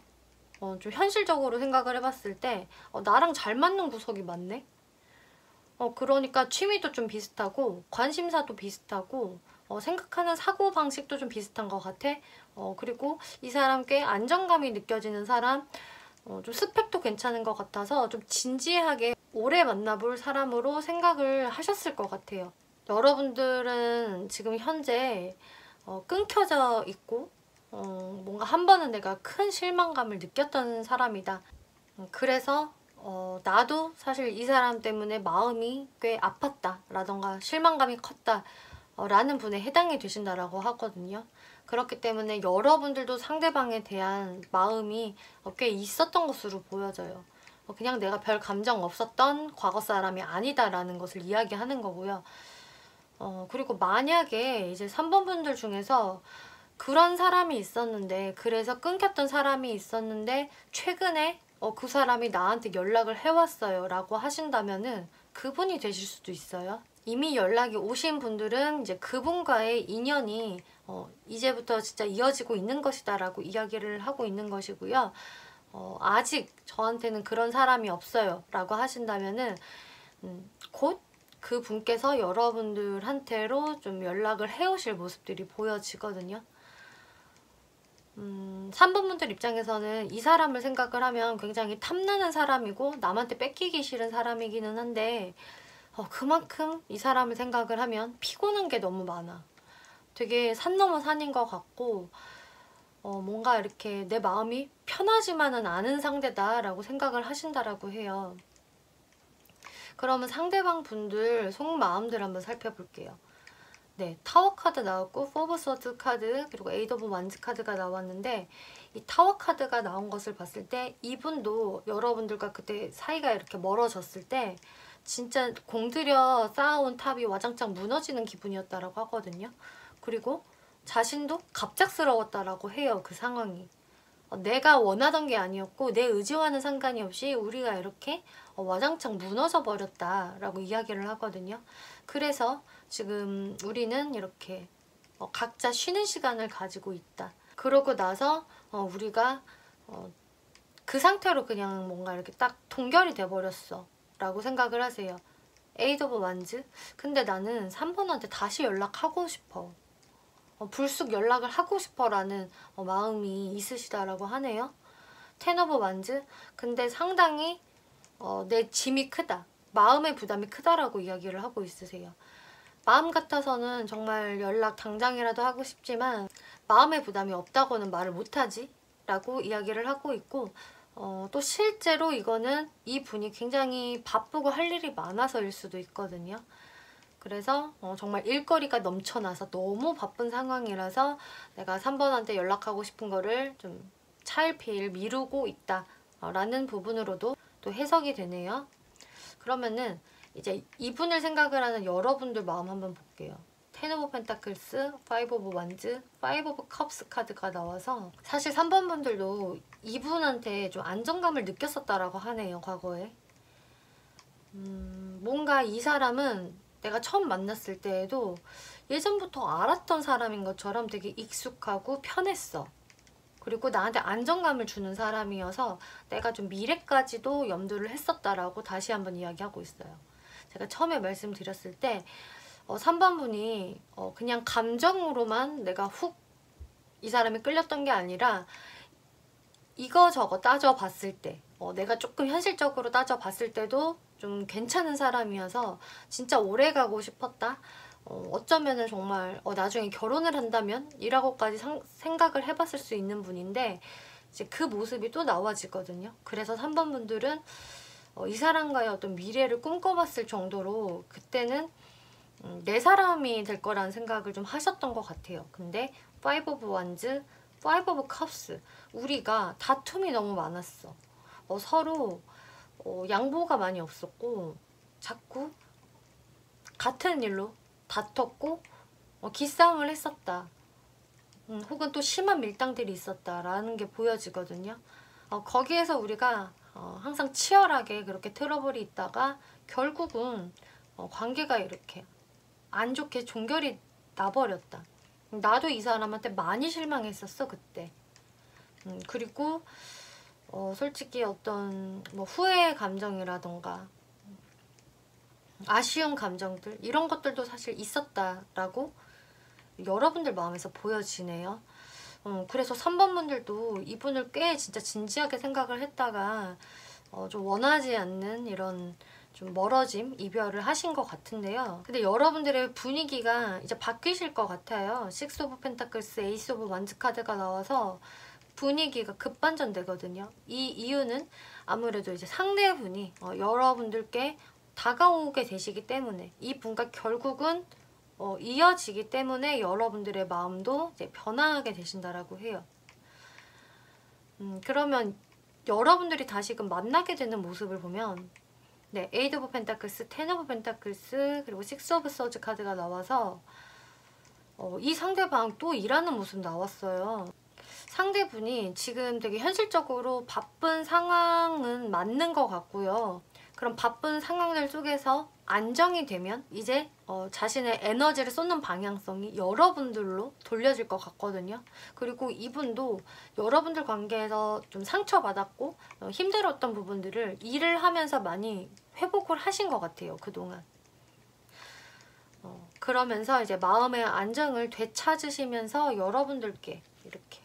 A: 좀 현실적으로 생각을 해봤을 때 나랑 잘 맞는 구석이 많네? 그러니까 취미도 좀 비슷하고 관심사도 비슷하고 생각하는 사고방식도 좀 비슷한 것 같아. 그리고 이 사람 꽤 안정감이 느껴지는 사람, 좀 스펙도 괜찮은 것 같아서 좀 진지하게 오래 만나볼 사람으로 생각을 하셨을 것 같아요. 여러분들은 지금 현재 끊겨져 있고 뭔가 한 번은 내가 큰 실망감을 느꼈던 사람이다. 그래서 나도 사실 이 사람 때문에 마음이 꽤 아팠다 라던가 실망감이 컸다 라는 분에 해당이 되신다라고 하거든요. 그렇기 때문에 여러분들도 상대방에 대한 마음이 꽤 있었던 것으로 보여져요. 그냥 내가 별 감정 없었던 과거 사람이 아니다라는 것을 이야기하는 거고요. 그리고 만약에 이제 3번 분들 중에서 그런 사람이 있었는데, 그래서 끊겼던 사람이 있었는데 최근에 그 사람이 나한테 연락을 해왔어요 라고 하신다면은 그분이 되실 수도 있어요. 이미 연락이 오신 분들은 이제 그분과의 인연이 이제부터 진짜 이어지고 있는 것이다 라고 이야기를 하고 있는 것이고요. 아직 저한테는 그런 사람이 없어요 라고 하신다면은 곧 그 분께서 여러분들한테로 좀 연락을 해오실 모습들이 보여지거든요. 3번 분들 입장에서는 이 사람을 생각을 하면 굉장히 탐나는 사람이고 남한테 뺏기기 싫은 사람이기는 한데 그만큼 이 사람을 생각을 하면 피곤한 게 너무 많아. 되게 산 넘어 산인 것 같고 뭔가 이렇게 내 마음이 편하지만은 않은 상대다 라고 생각을 하신다라고 해요. 그러면 상대방 분들 속마음들 한번 살펴볼게요. 네, 타워 카드 나왔고 포브 서드 카드 그리고 에이드 오브 완즈 카드가 나왔는데, 이 타워 카드가 나온 것을 봤을 때 이분도 여러분들과 그때 사이가 이렇게 멀어졌을 때 진짜 공들여 쌓아온 탑이 와장창 무너지는 기분이었다라고 하거든요. 그리고 자신도 갑작스러웠다라고 해요. 그 상황이 내가 원하던 게 아니었고 내 의지와는 상관이 없이 우리가 이렇게 와장창 무너져 버렸다라고 이야기를 하거든요. 그래서 지금 우리는 이렇게 각자 쉬는 시간을 가지고 있다. 그러고 나서 우리가 그 상태로 그냥 뭔가 이렇게 딱 동결이 돼버렸어 라고 생각을 하세요. 에이드 오브 완즈? 근데 나는 3번한테 다시 연락하고 싶어. 불쑥 연락을 하고 싶어 라는 마음이 있으시다라고 하네요. 텐 오브 완즈? 근데 상당히 내 짐이 크다. 마음의 부담이 크다라고 이야기를 하고 있으세요. 마음 같아서는 정말 연락 당장이라도 하고 싶지만 마음의 부담이 없다고는 말을 못하지 라고 이야기를 하고 있고, 또 실제로 이거는 이 분이 굉장히 바쁘고 할 일이 많아서일 수도 있거든요. 그래서 정말 일거리가 넘쳐나서 너무 바쁜 상황이라서 내가 3번한테 연락하고 싶은 거를 좀 차일피일 미루고 있다 라는 부분으로도 또 해석이 되네요. 그러면은 이제 이분을 생각을 하는 여러분들 마음 한번 볼게요. 텐 오브 펜타클스, 파이브 오브 완즈, 파이브 오브 컵스 카드가 나와서 사실 3번 분들도 이분한테 좀 안정감을 느꼈었다라고 하네요, 과거에. 뭔가 이 사람은 내가 처음 만났을 때에도 예전부터 알았던 사람인 것처럼 되게 익숙하고 편했어. 그리고 나한테 안정감을 주는 사람이어서 내가 좀 미래까지도 염두를 했었다라고 다시 한번 이야기하고 있어요. 제가 처음에 말씀드렸을 때 3번 분이 그냥 감정으로만 내가 훅 이 사람이 끌렸던 게 아니라 이거저거 따져봤을 때 내가 조금 현실적으로 따져봤을 때도 좀 괜찮은 사람이어서 진짜 오래 가고 싶었다. 어쩌면은 정말 나중에 결혼을 한다면? 이라고까지 생각을 해봤을 수 있는 분인데 이제 그 모습이 또 나와지거든요. 그래서 3번 분들은 이 사람과의 어떤 미래를 꿈꿔봤을 정도로 그때는 내 사람이 될 거라는 생각을 좀 하셨던 것 같아요. 근데 파이브 오브 완즈, 파이브 오브 컵스, 우리가 다툼이 너무 많았어. 서로 양보가 많이 없었고 자꾸 같은 일로 다퉜고 기싸움을 했었다. 혹은 또 심한 밀당들이 있었다라는 게 보여지거든요. 거기에서 우리가 항상 치열하게 그렇게 트러블이 있다가 결국은 관계가 이렇게 안 좋게 종결이 나버렸다. 나도 이 사람한테 많이 실망했었어 그때. 그리고 솔직히 어떤 뭐 후회의 감정이라던가 아쉬운 감정들 이런 것들도 사실 있었다라고 여러분들 마음에서 보여지네요. 그래서 3번 분들도 이분을 꽤 진짜 진지하게 생각을 했다가 좀 원하지 않는 이런 좀 멀어짐, 이별을 하신 것 같은데요. 근데 여러분들의 분위기가 이제 바뀌실 것 같아요. 식스 오브 펜타클스, 에이스 오브 완즈 카드가 나와서 분위기가 급반전되거든요. 이 이유는 아무래도 이제 상대분이 여러분들께 다가오게 되시기 때문에 이 분과 결국은 이어지기 때문에 여러분들의 마음도 이제 변화하게 되신다라고 해요. 그러면 여러분들이 다시금 만나게 되는 모습을 보면 네, 에이드 오브 펜타클스, 텐 오브 펜타클스, 그리고 식스 오브 서즈 카드가 나와서 이 상대방 또 일하는 모습 나왔어요. 상대분이 지금 되게 현실적으로 바쁜 상황은 맞는 것 같고요. 그럼 바쁜 상황들 속에서 안정이 되면 이제 자신의 에너지를 쏟는 방향성이 여러분들로 돌려질 것 같거든요. 그리고 이분도 여러분들 관계에서 좀 상처받았고 힘들었던 부분들을 일을 하면서 많이 회복을 하신 것 같아요. 그동안. 그러면서 이제 마음의 안정을 되찾으시면서 여러분들께 이렇게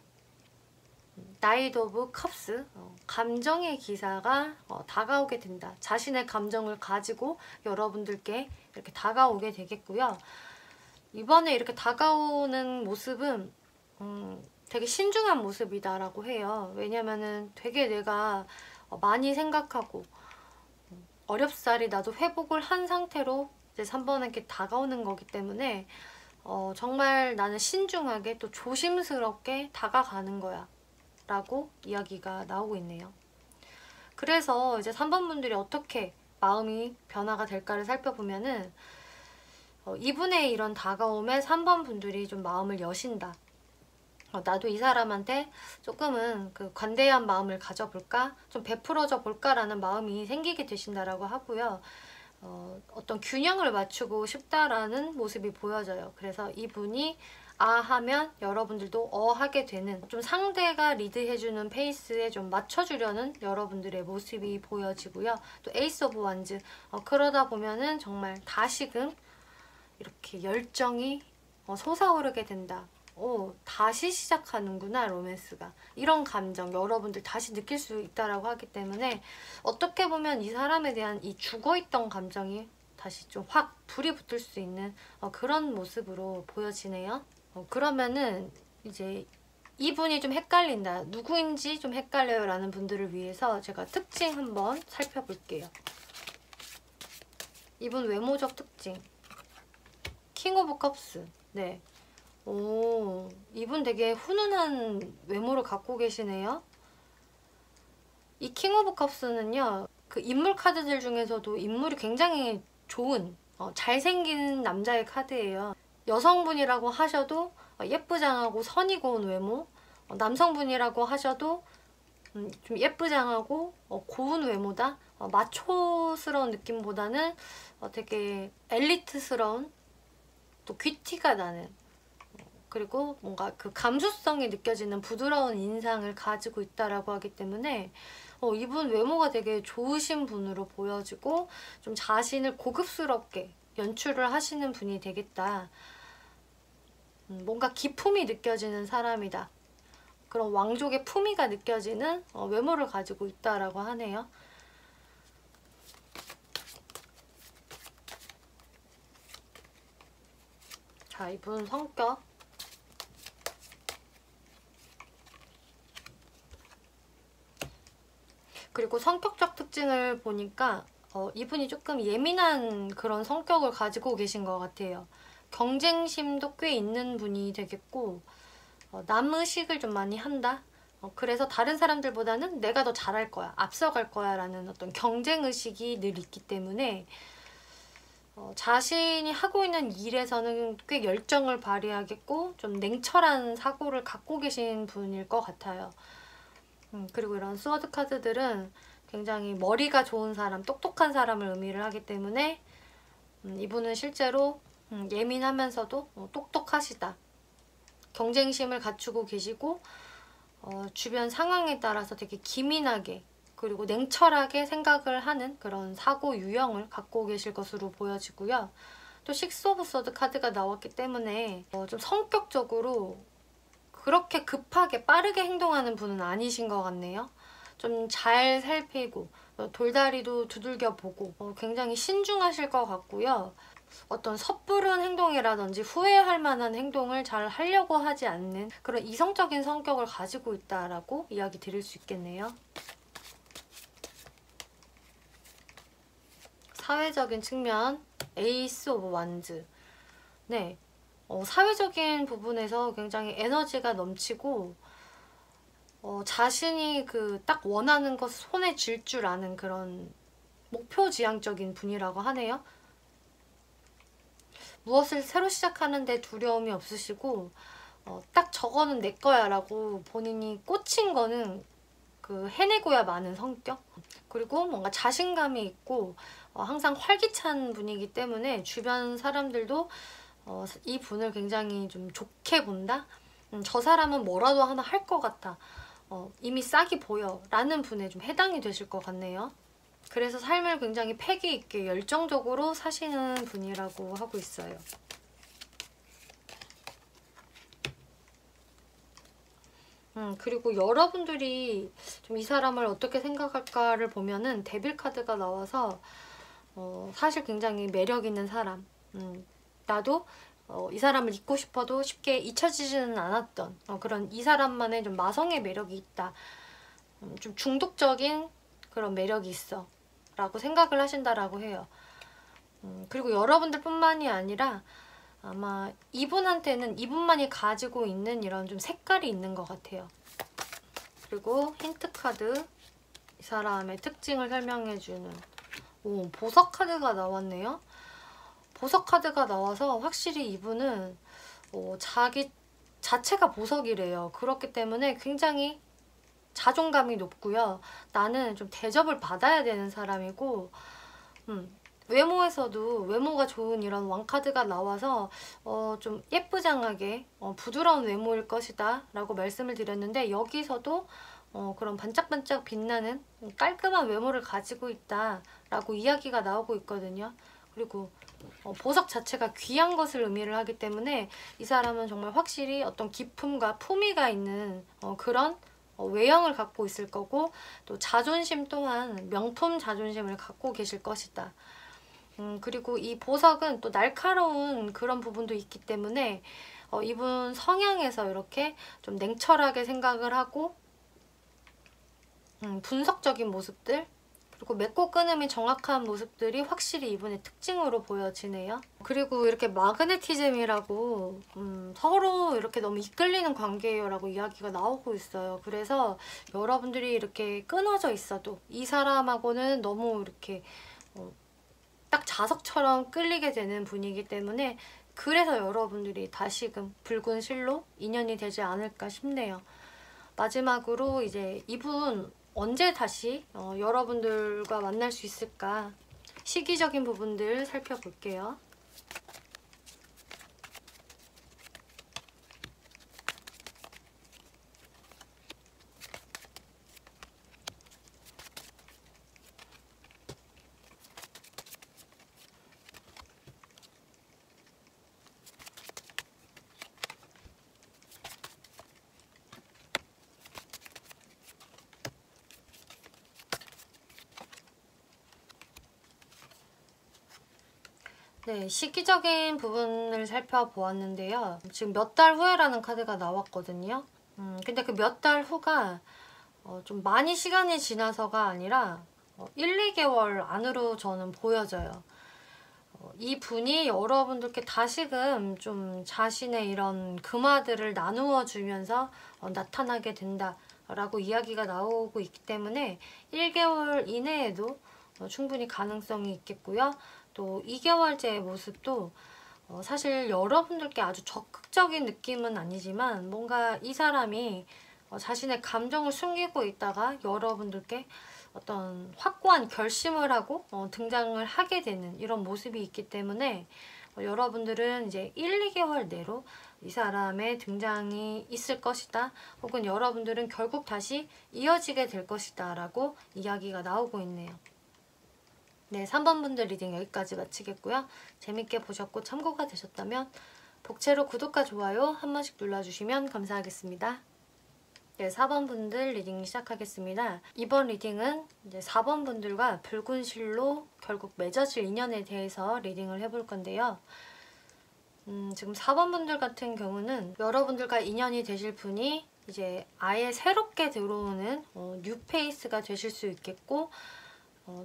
A: 나이트 오브 컵스, 감정의 기사가 다가오게 된다. 자신의 감정을 가지고 여러분들께 이렇게 다가오게 되겠고요. 이번에 이렇게 다가오는 모습은 되게 신중한 모습이다라고 해요. 왜냐면은 되게 내가 많이 생각하고 어렵사리 나도 회복을 한 상태로 이제 3번에게 다가오는 거기 때문에 정말 나는 신중하게 또 조심스럽게 다가가는 거야 라고 이야기가 나오고 있네요. 그래서 이제 3번 분들이 어떻게 마음이 변화가 될까를 살펴보면은 이분의 이런 다가옴에 3번 분들이 좀 마음을 여신다. 나도 이 사람한테 조금은 그 관대한 마음을 가져볼까? 좀 베풀어져 볼까라는 마음이 생기게 되신다라고 하고요. 어떤 균형을 맞추고 싶다라는 모습이 보여져요. 그래서 이분이 하면 여러분들도 하게 되는, 좀 상대가 리드해주는 페이스에 좀 맞춰주려는 여러분들의 모습이 보여지고요. 또 에이스 오브 완즈, 그러다 보면은 정말 다시금 이렇게 열정이 솟아오르게 된다. 다시 시작하는구나, 로맨스가. 이런 감정 여러분들 다시 느낄 수 있다라고 하기 때문에, 어떻게 보면 이 사람에 대한 이 죽어있던 감정이 다시 좀 확 불이 붙을 수 있는 그런 모습으로 보여지네요. 그러면은 이제 이분이 좀 헷갈린다, 누구인지 좀 헷갈려요 라는 분들을 위해서 제가 특징 한번 살펴볼게요. 이분 외모적 특징, 킹 오브 컵스. 네. 이분 되게 훈훈한 외모를 갖고 계시네요. 이 킹 오브 컵스는요, 그 인물 카드들 중에서도 인물이 굉장히 좋은, 잘생긴 남자의 카드예요. 여성분이라고 하셔도 예쁘장하고 선이 고운 외모, 남성분이라고 하셔도 좀 예쁘장하고 고운 외모다. 마초스러운 느낌보다는 되게 엘리트스러운, 또 귀티가 나는, 그리고 뭔가 그 감수성이 느껴지는 부드러운 인상을 가지고 있다라고 하기 때문에 이분 외모가 되게 좋으신 분으로 보여지고, 좀 자신을 고급스럽게 연출을 하시는 분이 되겠다. 뭔가 기품이 느껴지는 사람이다. 그런 왕족의 품위가 느껴지는 외모를 가지고 있다라고 하네요. 자, 이분 성격. 그리고 성격적 특징을 보니까 이분이 조금 예민한 그런 성격을 가지고 계신 것 같아요. 경쟁심도 꽤 있는 분이 되겠고, 남의식을 좀 많이 한다. 그래서 다른 사람들보다는 내가 더 잘할 거야, 앞서갈 거야 라는 어떤 경쟁의식이 늘 있기 때문에 자신이 하고 있는 일에서는 꽤 열정을 발휘하겠고, 좀 냉철한 사고를 갖고 계신 분일 것 같아요. 그리고 이런 스워드 카드들은 굉장히 머리가 좋은 사람, 똑똑한 사람을 의미를 하기 때문에 이분은 실제로 예민하면서도 똑똑하시다. 경쟁심을 갖추고 계시고, 주변 상황에 따라서 되게 기민하게 그리고 냉철하게 생각을 하는 그런 사고 유형을 갖고 계실 것으로 보여지고요. 또 식스 오브 소드 카드가 나왔기 때문에 좀 성격적으로 그렇게 급하게 빠르게 행동하는 분은 아니신 것 같네요. 좀 잘 살피고 돌다리도 두들겨 보고 굉장히 신중하실 것 같고요. 어떤 섣부른 행동이라든지 후회할 만한 행동을 잘 하려고 하지 않는 그런 이성적인 성격을 가지고 있다라고 이야기 드릴 수 있겠네요. 사회적인 측면, 에이스 오브 완즈. 네, 사회적인 부분에서 굉장히 에너지가 넘치고 자신이 그 딱 원하는 것 손에 쥘 줄 아는 그런 목표지향적인 분이라고 하네요. 무엇을 새로 시작하는데 두려움이 없으시고 딱 저거는 내 거야 라고 본인이 꽂힌 거는 그 해내고야 마는 성격, 그리고 뭔가 자신감이 있고 항상 활기찬 분이기 때문에 주변 사람들도 이 분을 굉장히 좀 좋게 본다? 저 사람은 뭐라도 하나 할 것 같아, 이미 싹이 보여 라는 분에 좀 해당이 되실 것 같네요. 그래서 삶을 굉장히 패기 있게 열정적으로 사시는 분이라고 하고 있어요. 그리고 여러분들이 좀 이 사람을 어떻게 생각할까를 보면은 데빌 카드가 나와서 사실 굉장히 매력 있는 사람, 나도 이 사람을 잊고 싶어도 쉽게 잊혀지지는 않았던 그런 이 사람만의 좀 마성의 매력이 있다, 좀 중독적인 그런 매력이 있어 라고 생각을 하신다라고 해요. 그리고 여러분들 뿐만이 아니라 아마 이분한테는 이분만이 가지고 있는 이런 좀 색깔이 있는 것 같아요. 그리고 힌트 카드, 이 사람의 특징을 설명해주는 보석 카드가 나왔네요. 보석 카드가 나와서 확실히 이분은 자기 자체가 보석이래요. 그렇기 때문에 굉장히 자존감이 높고요. 나는 좀 대접을 받아야 되는 사람이고 외모에서도 외모가 좋은 이런 왕카드가 나와서 좀 예쁘장하게 부드러운 외모일 것이다 라고 말씀을 드렸는데, 여기서도 그런 반짝반짝 빛나는 깔끔한 외모를 가지고 있다 라고 이야기가 나오고 있거든요. 그리고 보석 자체가 귀한 것을 의미를 하기 때문에 이 사람은 정말 확실히 어떤 기품과 품위가 있는 그런 외형을 갖고 있을 거고, 또 자존심 또한 명품 자존심을 갖고 계실 것이다. 그리고 이 보석은 또 날카로운 그런 부분도 있기 때문에 이분 성향에서 이렇게 좀 냉철하게 생각을 하고 분석적인 모습들, 그리고 맺고 끊음이 정확한 모습들이 확실히 이분의 특징으로 보여지네요. 그리고 이렇게 마그네티즘이라고 서로 이렇게 너무 이끌리는 관계예요 라고 이야기가 나오고 있어요. 그래서 여러분들이 이렇게 끊어져 있어도 이 사람하고는 너무 이렇게 딱 자석처럼 끌리게 되는 분이기 때문에, 그래서 여러분들이 다시금 붉은 실로 인연이 되지 않을까 싶네요. 마지막으로 이제 이분 언제 다시 여러분들과 만날 수 있을까, 시기적인 부분들 살펴볼게요. 네, 시기적인 부분을 살펴보았는데요. 지금 몇 달 후에라는 카드가 나왔거든요. 근데 그 몇 달 후가 좀 많이 시간이 지나서가 아니라 1, 2개월 안으로 저는 보여져요. 이 분이 여러분들께 다시금 좀 자신의 이런 금화들을 나누어 주면서 나타나게 된다라고 이야기가 나오고 있기 때문에 1개월 이내에도 충분히 가능성이 있겠고요. 또 2개월째의 모습도 사실 여러분들께 아주 적극적인 느낌은 아니지만, 뭔가 이 사람이 자신의 감정을 숨기고 있다가 여러분들께 어떤 확고한 결심을 하고 등장을 하게 되는 이런 모습이 있기 때문에 여러분들은 이제 1, 2개월 내로 이 사람의 등장이 있을 것이다, 혹은 여러분들은 결국 다시 이어지게 될 것이다 라고 이야기가 나오고 있네요. 네, 3번 분들 리딩 여기까지 마치겠고요. 재밌게 보셨고 참고가 되셨다면 복채로 구독과 좋아요 한 번씩 눌러주시면 감사하겠습니다. 네, 4번 분들 리딩 시작하겠습니다. 이번 리딩은 이제 4번 분들과 붉은 실로 결국 맺어질 인연에 대해서 리딩을 해볼 건데요. 지금 4번 분들 같은 경우는 여러분들과 인연이 되실 분이 이제 아예 새롭게 들어오는 뉴페이스가 되실 수 있겠고,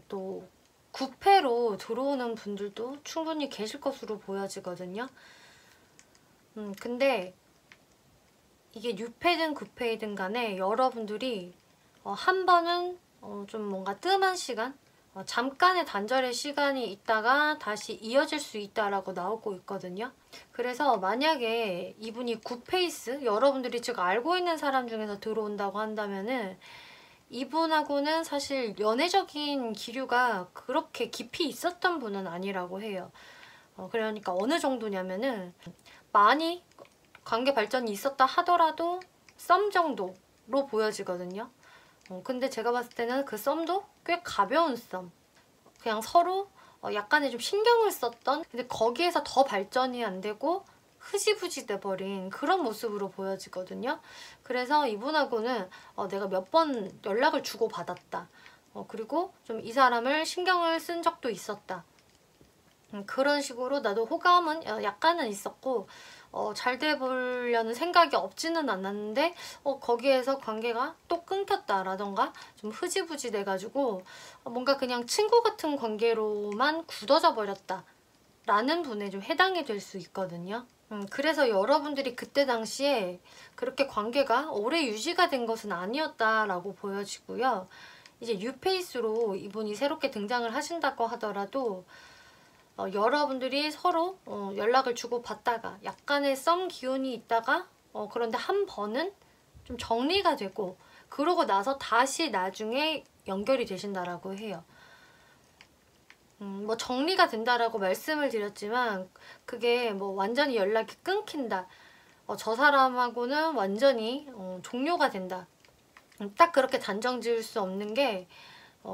A: 또 구패로 들어오는 분들도 충분히 계실 것으로 보여지거든요. 근데 이게 뉴패든 구패이든 간에 여러분들이 한 번은 좀 뭔가 뜸한 시간, 잠깐의 단절의 시간이 있다가 다시 이어질 수 있다라고 나오고 있거든요. 그래서 만약에 이분이 구페이스, 여러분들이 지금 알고 있는 사람 중에서 들어온다고 한다면은 이분하고는 사실 연애적인 기류가 그렇게 깊이 있었던 분은 아니라고 해요. 그러니까 어느 정도냐면은 많이 관계 발전이 있었다 하더라도 썸 정도로 보여지거든요. 근데 제가 봤을 때는 그 썸도 꽤 가벼운 썸, 그냥 서로 약간의 좀 신경을 썼던, 근데 거기에서 더 발전이 안 되고 흐지부지 돼버린 그런 모습으로 보여지거든요. 그래서 이분하고는 내가 몇 번 연락을 주고받았다, 그리고 좀 이 사람을 신경을 쓴 적도 있었다, 그런 식으로 나도 호감은 약간은 있었고 잘 돼보려는 생각이 없지는 않았는데 거기에서 관계가 또 끊겼다라던가 좀 흐지부지 돼가지고 뭔가 그냥 친구 같은 관계로만 굳어져 버렸다 라는 분에 좀 해당이 될 수 있거든요. 그래서 여러분들이 그때 당시에 그렇게 관계가 오래 유지가 된 것은 아니었다라고 보여지고요. 이제 뉴페이스로 이분이 새롭게 등장을 하신다고 하더라도 여러분들이 서로 연락을 주고받다가 약간의 썸 기운이 있다가 그런데 한 번은 좀 정리가 되고 그러고 나서 다시 나중에 연결이 되신다라고 해요. 뭐 정리가 된다라고 말씀을 드렸지만 그게 뭐 완전히 연락이 끊긴다. 저 사람하고는 완전히 종료가 된다. 딱 그렇게 단정 지을 수 없는 게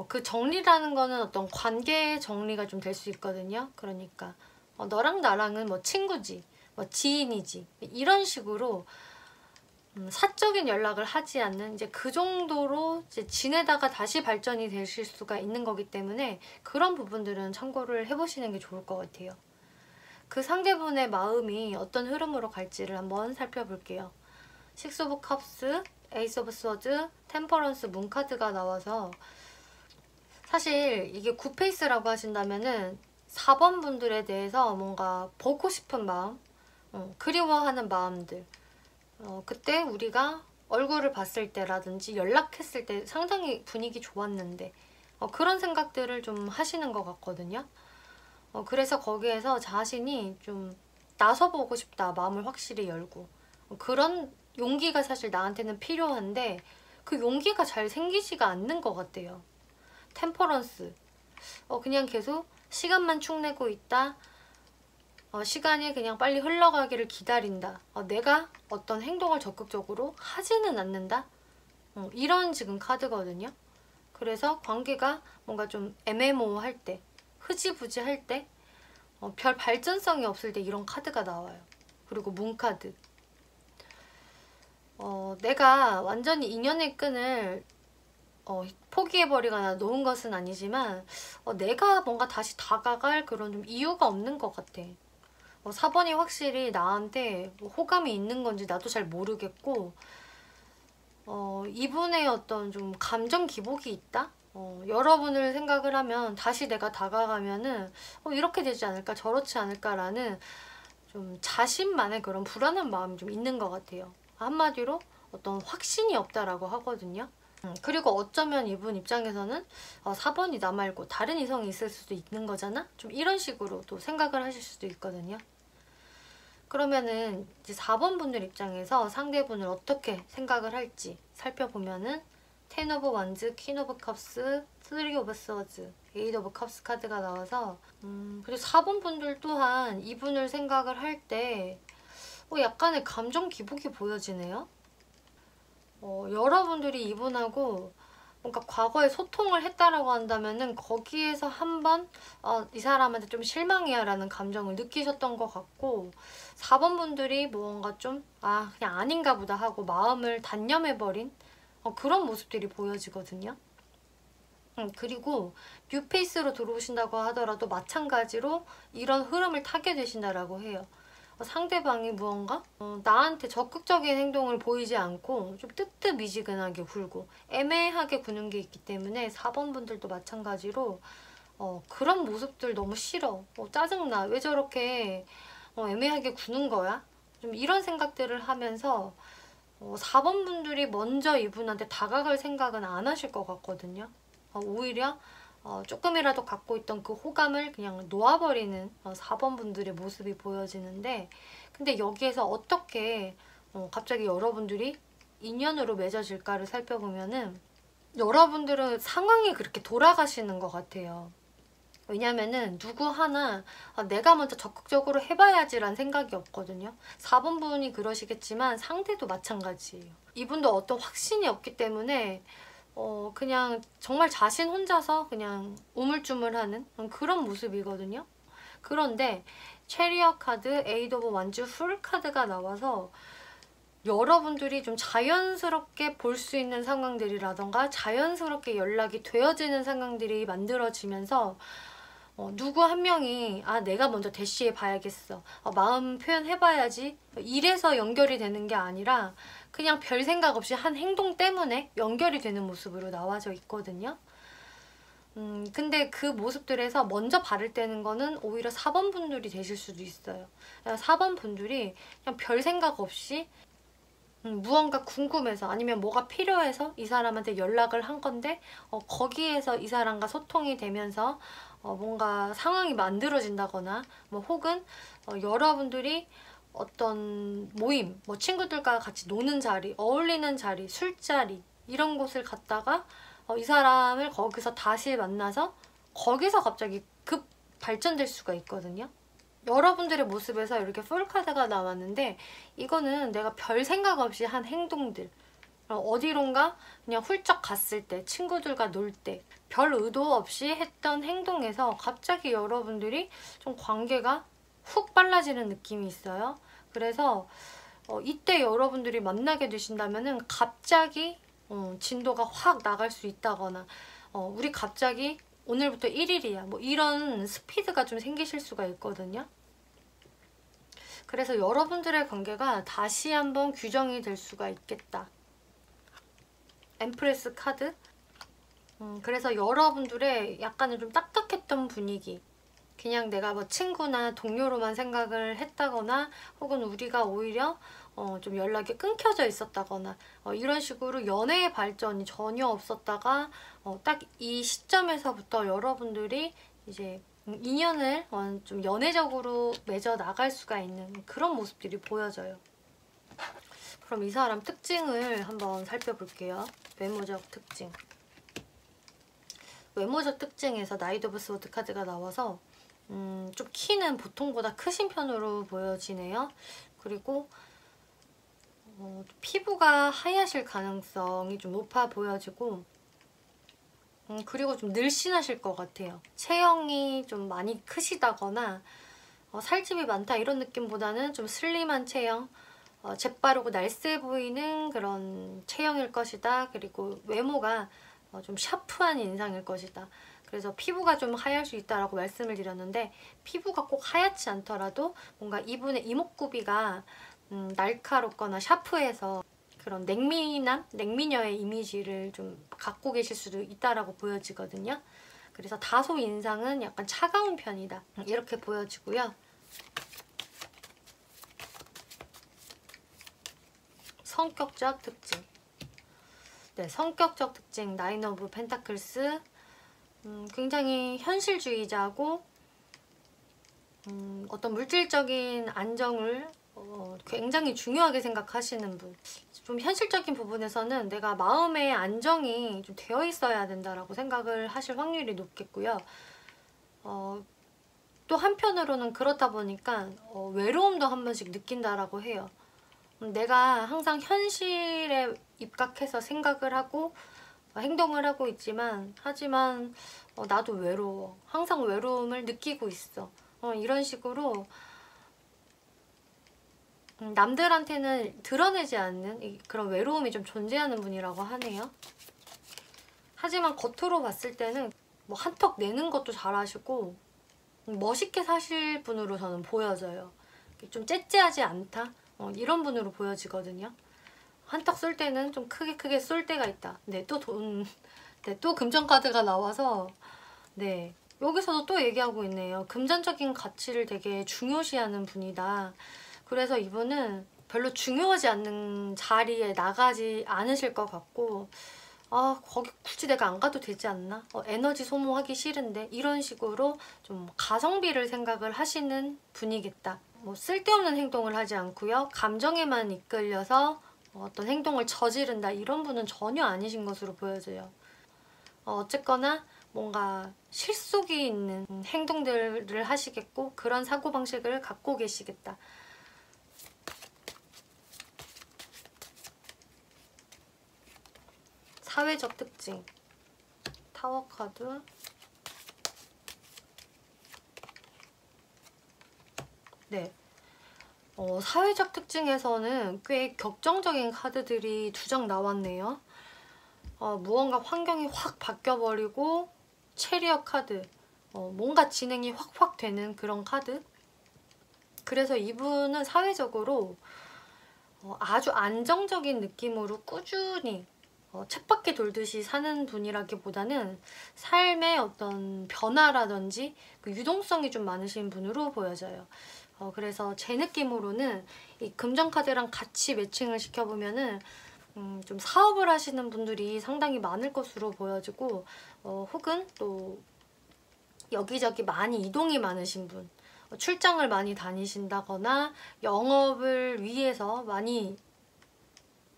A: 그 정리라는 거는 어떤 관계 정리가 좀 될 수 있거든요. 그러니까 너랑 나랑은 뭐 친구지, 뭐 지인이지 이런 식으로 사적인 연락을 하지 않는 이제 그 정도로 이제 지내다가 다시 발전이 되실 수가 있는 거기 때문에 그런 부분들은 참고를 해보시는 게 좋을 것 같아요. 그 상대분의 마음이 어떤 흐름으로 갈지를 한번 살펴볼게요. 식스 오브 컵스, 에이스 오브 스워드, 템퍼런스, 문 카드가 나와서 사실 이게 굿페이스라고 하신다면은 4번 분들에 대해서 뭔가 보고 싶은 마음, 그리워하는 마음들, 그때 우리가 얼굴을 봤을 때라든지 연락했을 때 상당히 분위기 좋았는데 그런 생각들을 좀 하시는 것 같거든요. 그래서 거기에서 자신이 좀 나서보고 싶다, 마음을 확실히 열고 그런 용기가 사실 나한테는 필요한데 그 용기가 잘 생기지가 않는 것 같아요. 템퍼런스, 그냥 계속 시간만 축내고 있다, 시간이 그냥 빨리 흘러가기를 기다린다, 내가 어떤 행동을 적극적으로 하지는 않는다, 이런 지금 카드거든요. 그래서 관계가 뭔가 좀 애매모호할 때, 흐지부지 할 때, 별 발전성이 없을 때 이런 카드가 나와요. 그리고 문 카드, 내가 완전히 인연의 끈을 포기해버리거나 놓은 것은 아니지만 내가 뭔가 다시 다가갈 그런 좀 이유가 없는 것 같아. 4번이 확실히 나한테 호감이 있는 건지 나도 잘 모르겠고 이분의 어떤 좀 감정 기복이 있다? 여러분을 생각을 하면 다시 내가 다가가면은 이렇게 되지 않을까 저렇지 않을까라는 좀 자신만의 그런 불안한 마음이 좀 있는 것 같아요. 한마디로 어떤 확신이 없다라고 하거든요. 그리고 어쩌면 이분 입장에서는 4번이 나 말고 다른 이성이 있을 수도 있는 거잖아? 좀 이런 식으로 또 생각을 하실 수도 있거든요. 그러면은 이제 4번 분들 입장에서 상대분을 어떻게 생각을 할지 살펴보면은 텐 오브 원즈, 퀸 오브 컵스, 쓰리 오브 스워즈, 에잇 오브 컵스 카드가 나와서 그리고 4번 분들 또한 이분을 생각을 할 때 약간의 감정 기복이 보여지네요. 여러분들이 이분하고 뭔가 과거에 소통을 했다라고 한다면은 거기에서 한번 이 사람한테 좀 실망이야 라는 감정을 느끼셨던 것 같고 4번 분들이 뭔가 좀 그냥 아닌가 보다 하고 마음을 단념해버린 그런 모습들이 보여지거든요. 그리고 뉴페이스로 들어오신다고 하더라도 마찬가지로 이런 흐름을 타게 되신다라고 해요. 상대방이 무언가 나한테 적극적인 행동을 보이지 않고 좀 뜨뜻미지근하게 굴고 애매하게 구는 게 있기 때문에 4번 분들도 마찬가지로 그런 모습들 너무 싫어, 짜증나, 왜 저렇게 애매하게 구는 거야? 좀 이런 생각들을 하면서 4번 분들이 먼저 이분한테 다가갈 생각은 안 하실 것 같거든요. 오히려 조금이라도 갖고 있던 그 호감을 그냥 놓아버리는 4번 분들의 모습이 보여지는데 근데 여기에서 어떻게 갑자기 여러분들이 인연으로 맺어질까를 살펴보면은 여러분들은 상황이 그렇게 돌아가시는 것 같아요. 왜냐면은 누구 하나 내가 먼저 적극적으로 해봐야지란 생각이 없거든요. 4번 분이 그러시겠지만 상대도 마찬가지예요. 이분도 어떤 확신이 없기 때문에 그냥 정말 자신 혼자서 그냥 우물쭈물하는 그런 모습이거든요. 그런데 체리엇 카드, 에잇 오브 원즈, 풀 카드가 나와서 여러분들이 좀 자연스럽게 볼 수 있는 상황들이라던가 자연스럽게 연락이 되어지는 상황들이 만들어지면서 누구 한 명이 내가 먼저 대시해 봐야겠어, 마음 표현해봐야지, 이래서 연결이 되는 게 아니라 그냥 별 생각 없이 한 행동 때문에 연결이 되는 모습으로 나와져 있거든요. 근데 그 모습들에서 먼저 발을 떼는 거는 오히려 4번 분들이 되실 수도 있어요. 4번 분들이 그냥 별 생각 없이 무언가 궁금해서 아니면 뭐가 필요해서 이 사람한테 연락을 한 건데 거기에서 이 사람과 소통이 되면서 뭔가 상황이 만들어진다거나 뭐 혹은 여러분들이 어떤 모임, 뭐 친구들과 같이 노는 자리, 어울리는 자리, 술자리 이런 곳을 갔다가 이 사람을 거기서 다시 만나서 거기서 갑자기 급 발전될 수가 있거든요. 여러분들의 모습에서 이렇게 풀카드가 나왔는데 이거는 내가 별 생각 없이 한 행동들, 어디론가 그냥 훌쩍 갔을 때, 친구들과 놀 때 별 의도 없이 했던 행동에서 갑자기 여러분들이 좀 관계가 훅 빨라지는 느낌이 있어요. 그래서 이때 여러분들이 만나게 되신다면은 갑자기 진도가 확 나갈 수 있다거나 우리 갑자기 오늘부터 1일이야 뭐 이런 스피드가 좀 생기실 수가 있거든요. 그래서 여러분들의 관계가 다시 한번 규정이 될 수가 있겠다. 엠프레스 카드. 그래서 여러분들의 약간은 좀 딱딱했던 분위기, 그냥 내가 뭐 친구나 동료로만 생각을 했다거나 혹은 우리가 오히려 좀 연락이 끊겨져 있었다거나 이런 식으로 연애의 발전이 전혀 없었다가 딱 이 시점에서부터 여러분들이 이제 인연을 좀 연애적으로 맺어 나갈 수가 있는 그런 모습들이 보여져요. 그럼 이 사람 특징을 한번 살펴볼게요. 외모적 특징. 외모적 특징에서 나이트 오브 스워드 카드가 나와서 좀 키는 보통보다 크신 편으로 보여지네요. 그리고 피부가 하얘질 가능성이 좀 높아 보여지고 그리고 좀 늘씬하실 것 같아요. 체형이 좀 많이 크시다거나 살집이 많다 이런 느낌보다는 좀 슬림한 체형, 재빠르고 날쌔 보이는 그런 체형일 것이다. 그리고 외모가 좀 샤프한 인상일 것이다. 그래서 피부가 좀 하얄 수 있다라고 말씀을 드렸는데 피부가 꼭 하얗지 않더라도 뭔가 이분의 이목구비가 날카롭거나 샤프해서 그런 냉미남, 냉미녀의 이미지를 좀 갖고 계실 수도 있다라고 보여지거든요. 그래서 다소 인상은 약간 차가운 편이다. 이렇게 보여지고요. 성격적 특징. 네, 성격적 특징 나인 오브 펜타클스. 굉장히 현실주의자고 어떤 물질적인 안정을 굉장히 중요하게 생각하시는 분. 좀 현실적인 부분에서는 내가 마음의 안정이 좀 되어 있어야 된다라고 생각을 하실 확률이 높겠고요. 또 한편으로는 그렇다 보니까 외로움도 한 번씩 느낀다라고 해요. 내가 항상 현실에 입각해서 생각을 하고 행동을 하고 있지만 하지만 나도 외로워. 항상 외로움을 느끼고 있어. 이런 식으로 남들한테는 드러내지 않는 그런 외로움이 좀 존재하는 분이라고 하네요. 하지만 겉으로 봤을 때는 뭐 한턱 내는 것도 잘하시고 멋있게 사실 분으로 저는 보여져요. 좀 째째하지 않다? 이런 분으로 보여지거든요. 한턱 쏠 때는 좀 크게 쏠 때가 있다. 네, 또 금전카드가 나와서 네, 여기서도 또 얘기하고 있네요. 금전적인 가치를 되게 중요시하는 분이다. 그래서 이분은 별로 중요하지 않는 자리에 나가지 않으실 것 같고 거기 굳이 내가 안 가도 되지 않나? 에너지 소모하기 싫은데 이런 식으로 좀 가성비를 생각을 하시는 분이겠다. 뭐 쓸데없는 행동을 하지 않고요. 감정에만 이끌려서 어떤 행동을 저지른다 이런 분은 전혀 아니신 것으로 보여져요. 어쨌거나 뭔가 실속이 있는 행동들을 하시겠고 그런 사고방식을 갖고 계시겠다. 사회적 특징 타워 카드. 네, 사회적 특징에서는 꽤 격정적인 카드들이 두 장 나왔네요. 무언가 환경이 확 바뀌어버리고 체리어 카드, 뭔가 진행이 확 되는 그런 카드. 그래서 이분은 사회적으로 아주 안정적인 느낌으로 꾸준히 쳇바퀴 돌듯이 사는 분이라기보다는 삶의 어떤 변화라든지 그 유동성이 좀 많으신 분으로 보여져요. 그래서 제 느낌으로는 이 금전카드랑 같이 매칭을 시켜보면은 좀 사업을 하시는 분들이 상당히 많을 것으로 보여지고 혹은 또 여기저기 많이 이동이 많으신 분, 출장을 많이 다니신다거나 영업을 위해서 많이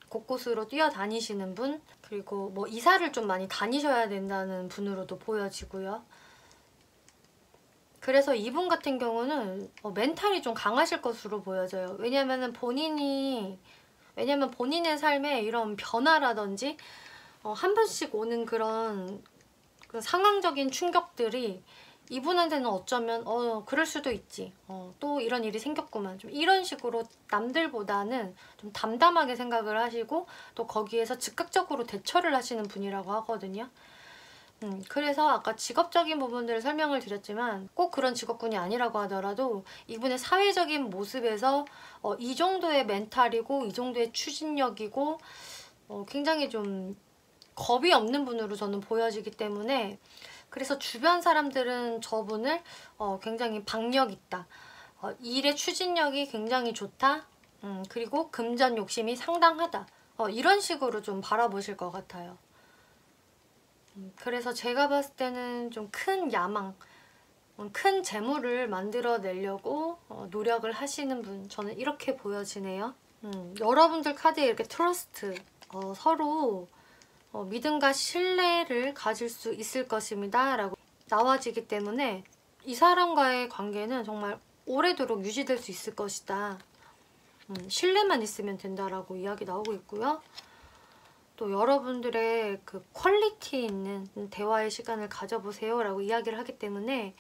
A: 곳곳으로 뛰어다니시는 분, 그리고 뭐 이사를 좀 많이 다니셔야 된다는 분으로도 보여지고요. 그래서 이분 같은 경우는 멘탈이 좀 강하실 것으로 보여져요. 왜냐면 본인의 삶에 이런 변화라든지 한 번씩 오는 그런 그 상황적인 충격들이 이분한테는 어쩌면 그럴 수도 있지, 또 이런 일이 생겼구만, 좀 이런 식으로 남들보다는 좀 담담하게 생각을 하시고 또 거기에서 즉각적으로 대처를 하시는 분이라고 하거든요. 그래서 아까 직업적인 부분들을 설명을 드렸지만 꼭 그런 직업군이 아니라고 하더라도 이분의 사회적인 모습에서 이 정도의 멘탈이고 이 정도의 추진력이고 굉장히 좀 겁이 없는 분으로 저는 보여지기 때문에, 그래서 주변 사람들은 저분을 굉장히 박력 있다, 일의 추진력이 굉장히 좋다, 그리고 금전 욕심이 상당하다, 이런 식으로 좀 바라보실 것 같아요. 그래서 제가 봤을 때는 좀 큰 야망, 큰 재물을 만들어내려고 노력을 하시는 분, 저는 이렇게 보여지네요. 여러분들 카드에 이렇게 트러스트, 서로 믿음과 신뢰를 가질 수 있을 것입니다 라고 나와지기 때문에 이 사람과의 관계는 정말 오래도록 유지될 수 있을 것이다. 신뢰만 있으면 된다라고 이야기 나오고 있고요. 또 여러분들의 그 퀄리티 있는 대화의 시간을 가져보세요 라고 이야기를 하기 때문에,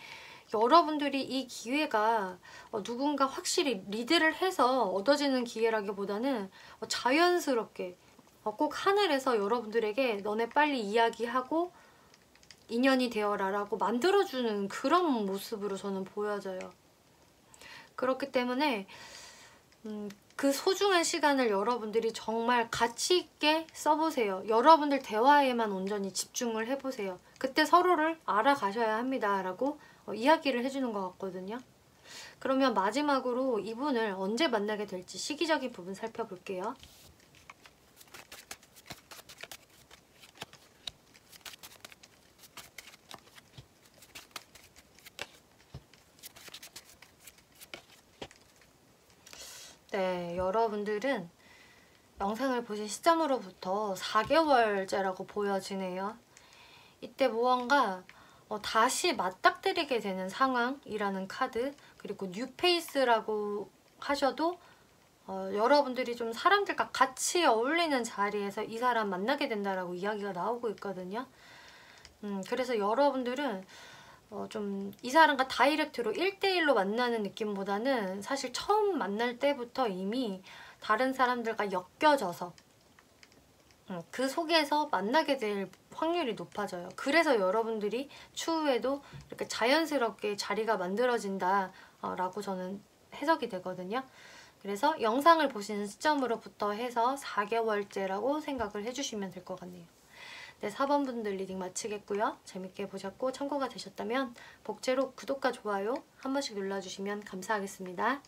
A: 여러분들이 이 기회가 누군가 확실히 리드를 해서 얻어지는 기회라기보다는 자연스럽게 꼭 하늘에서 여러분들에게 너네 빨리 이야기하고 인연이 되어라 라고 만들어주는 그런 모습으로 저는 보여져요. 그렇기 때문에 그 소중한 시간을 여러분들이 정말 가치 있게 써보세요. 여러분들 대화에만 온전히 집중을 해보세요. 그때 서로를 알아가셔야 합니다 라고 이야기를 해주는 것 같거든요. 그러면 마지막으로 이분을 언제 만나게 될지 시기적인 부분 살펴볼게요. 네, 여러분들은 영상을 보신 시점으로부터 4개월째라고 보여지네요. 이때 무언가 다시 맞닥뜨리게 되는 상황이라는 카드, 그리고 뉴페이스라고 하셔도 여러분들이 좀 사람들과 같이 어울리는 자리에서 이 사람 만나게 된다라고 이야기가 나오고 있거든요. 그래서 여러분들은 좀 이 사람과 다이렉트로 1대1로 만나는 느낌보다는 사실 처음 만날 때부터 이미 다른 사람들과 엮여져서 그 속에서 만나게 될 확률이 높아져요. 그래서 여러분들이 추후에도 이렇게 자연스럽게 자리가 만들어진다 라고 저는 해석이 되거든요. 그래서 영상을 보시는 시점으로부터 해서 4개월째라고 생각을 해주시면 될 것 같네요. 네, 4번 분들 리딩 마치겠고요. 재밌게 보셨고 참고가 되셨다면 복제로 구독과 좋아요 한 번씩 눌러주시면 감사하겠습니다.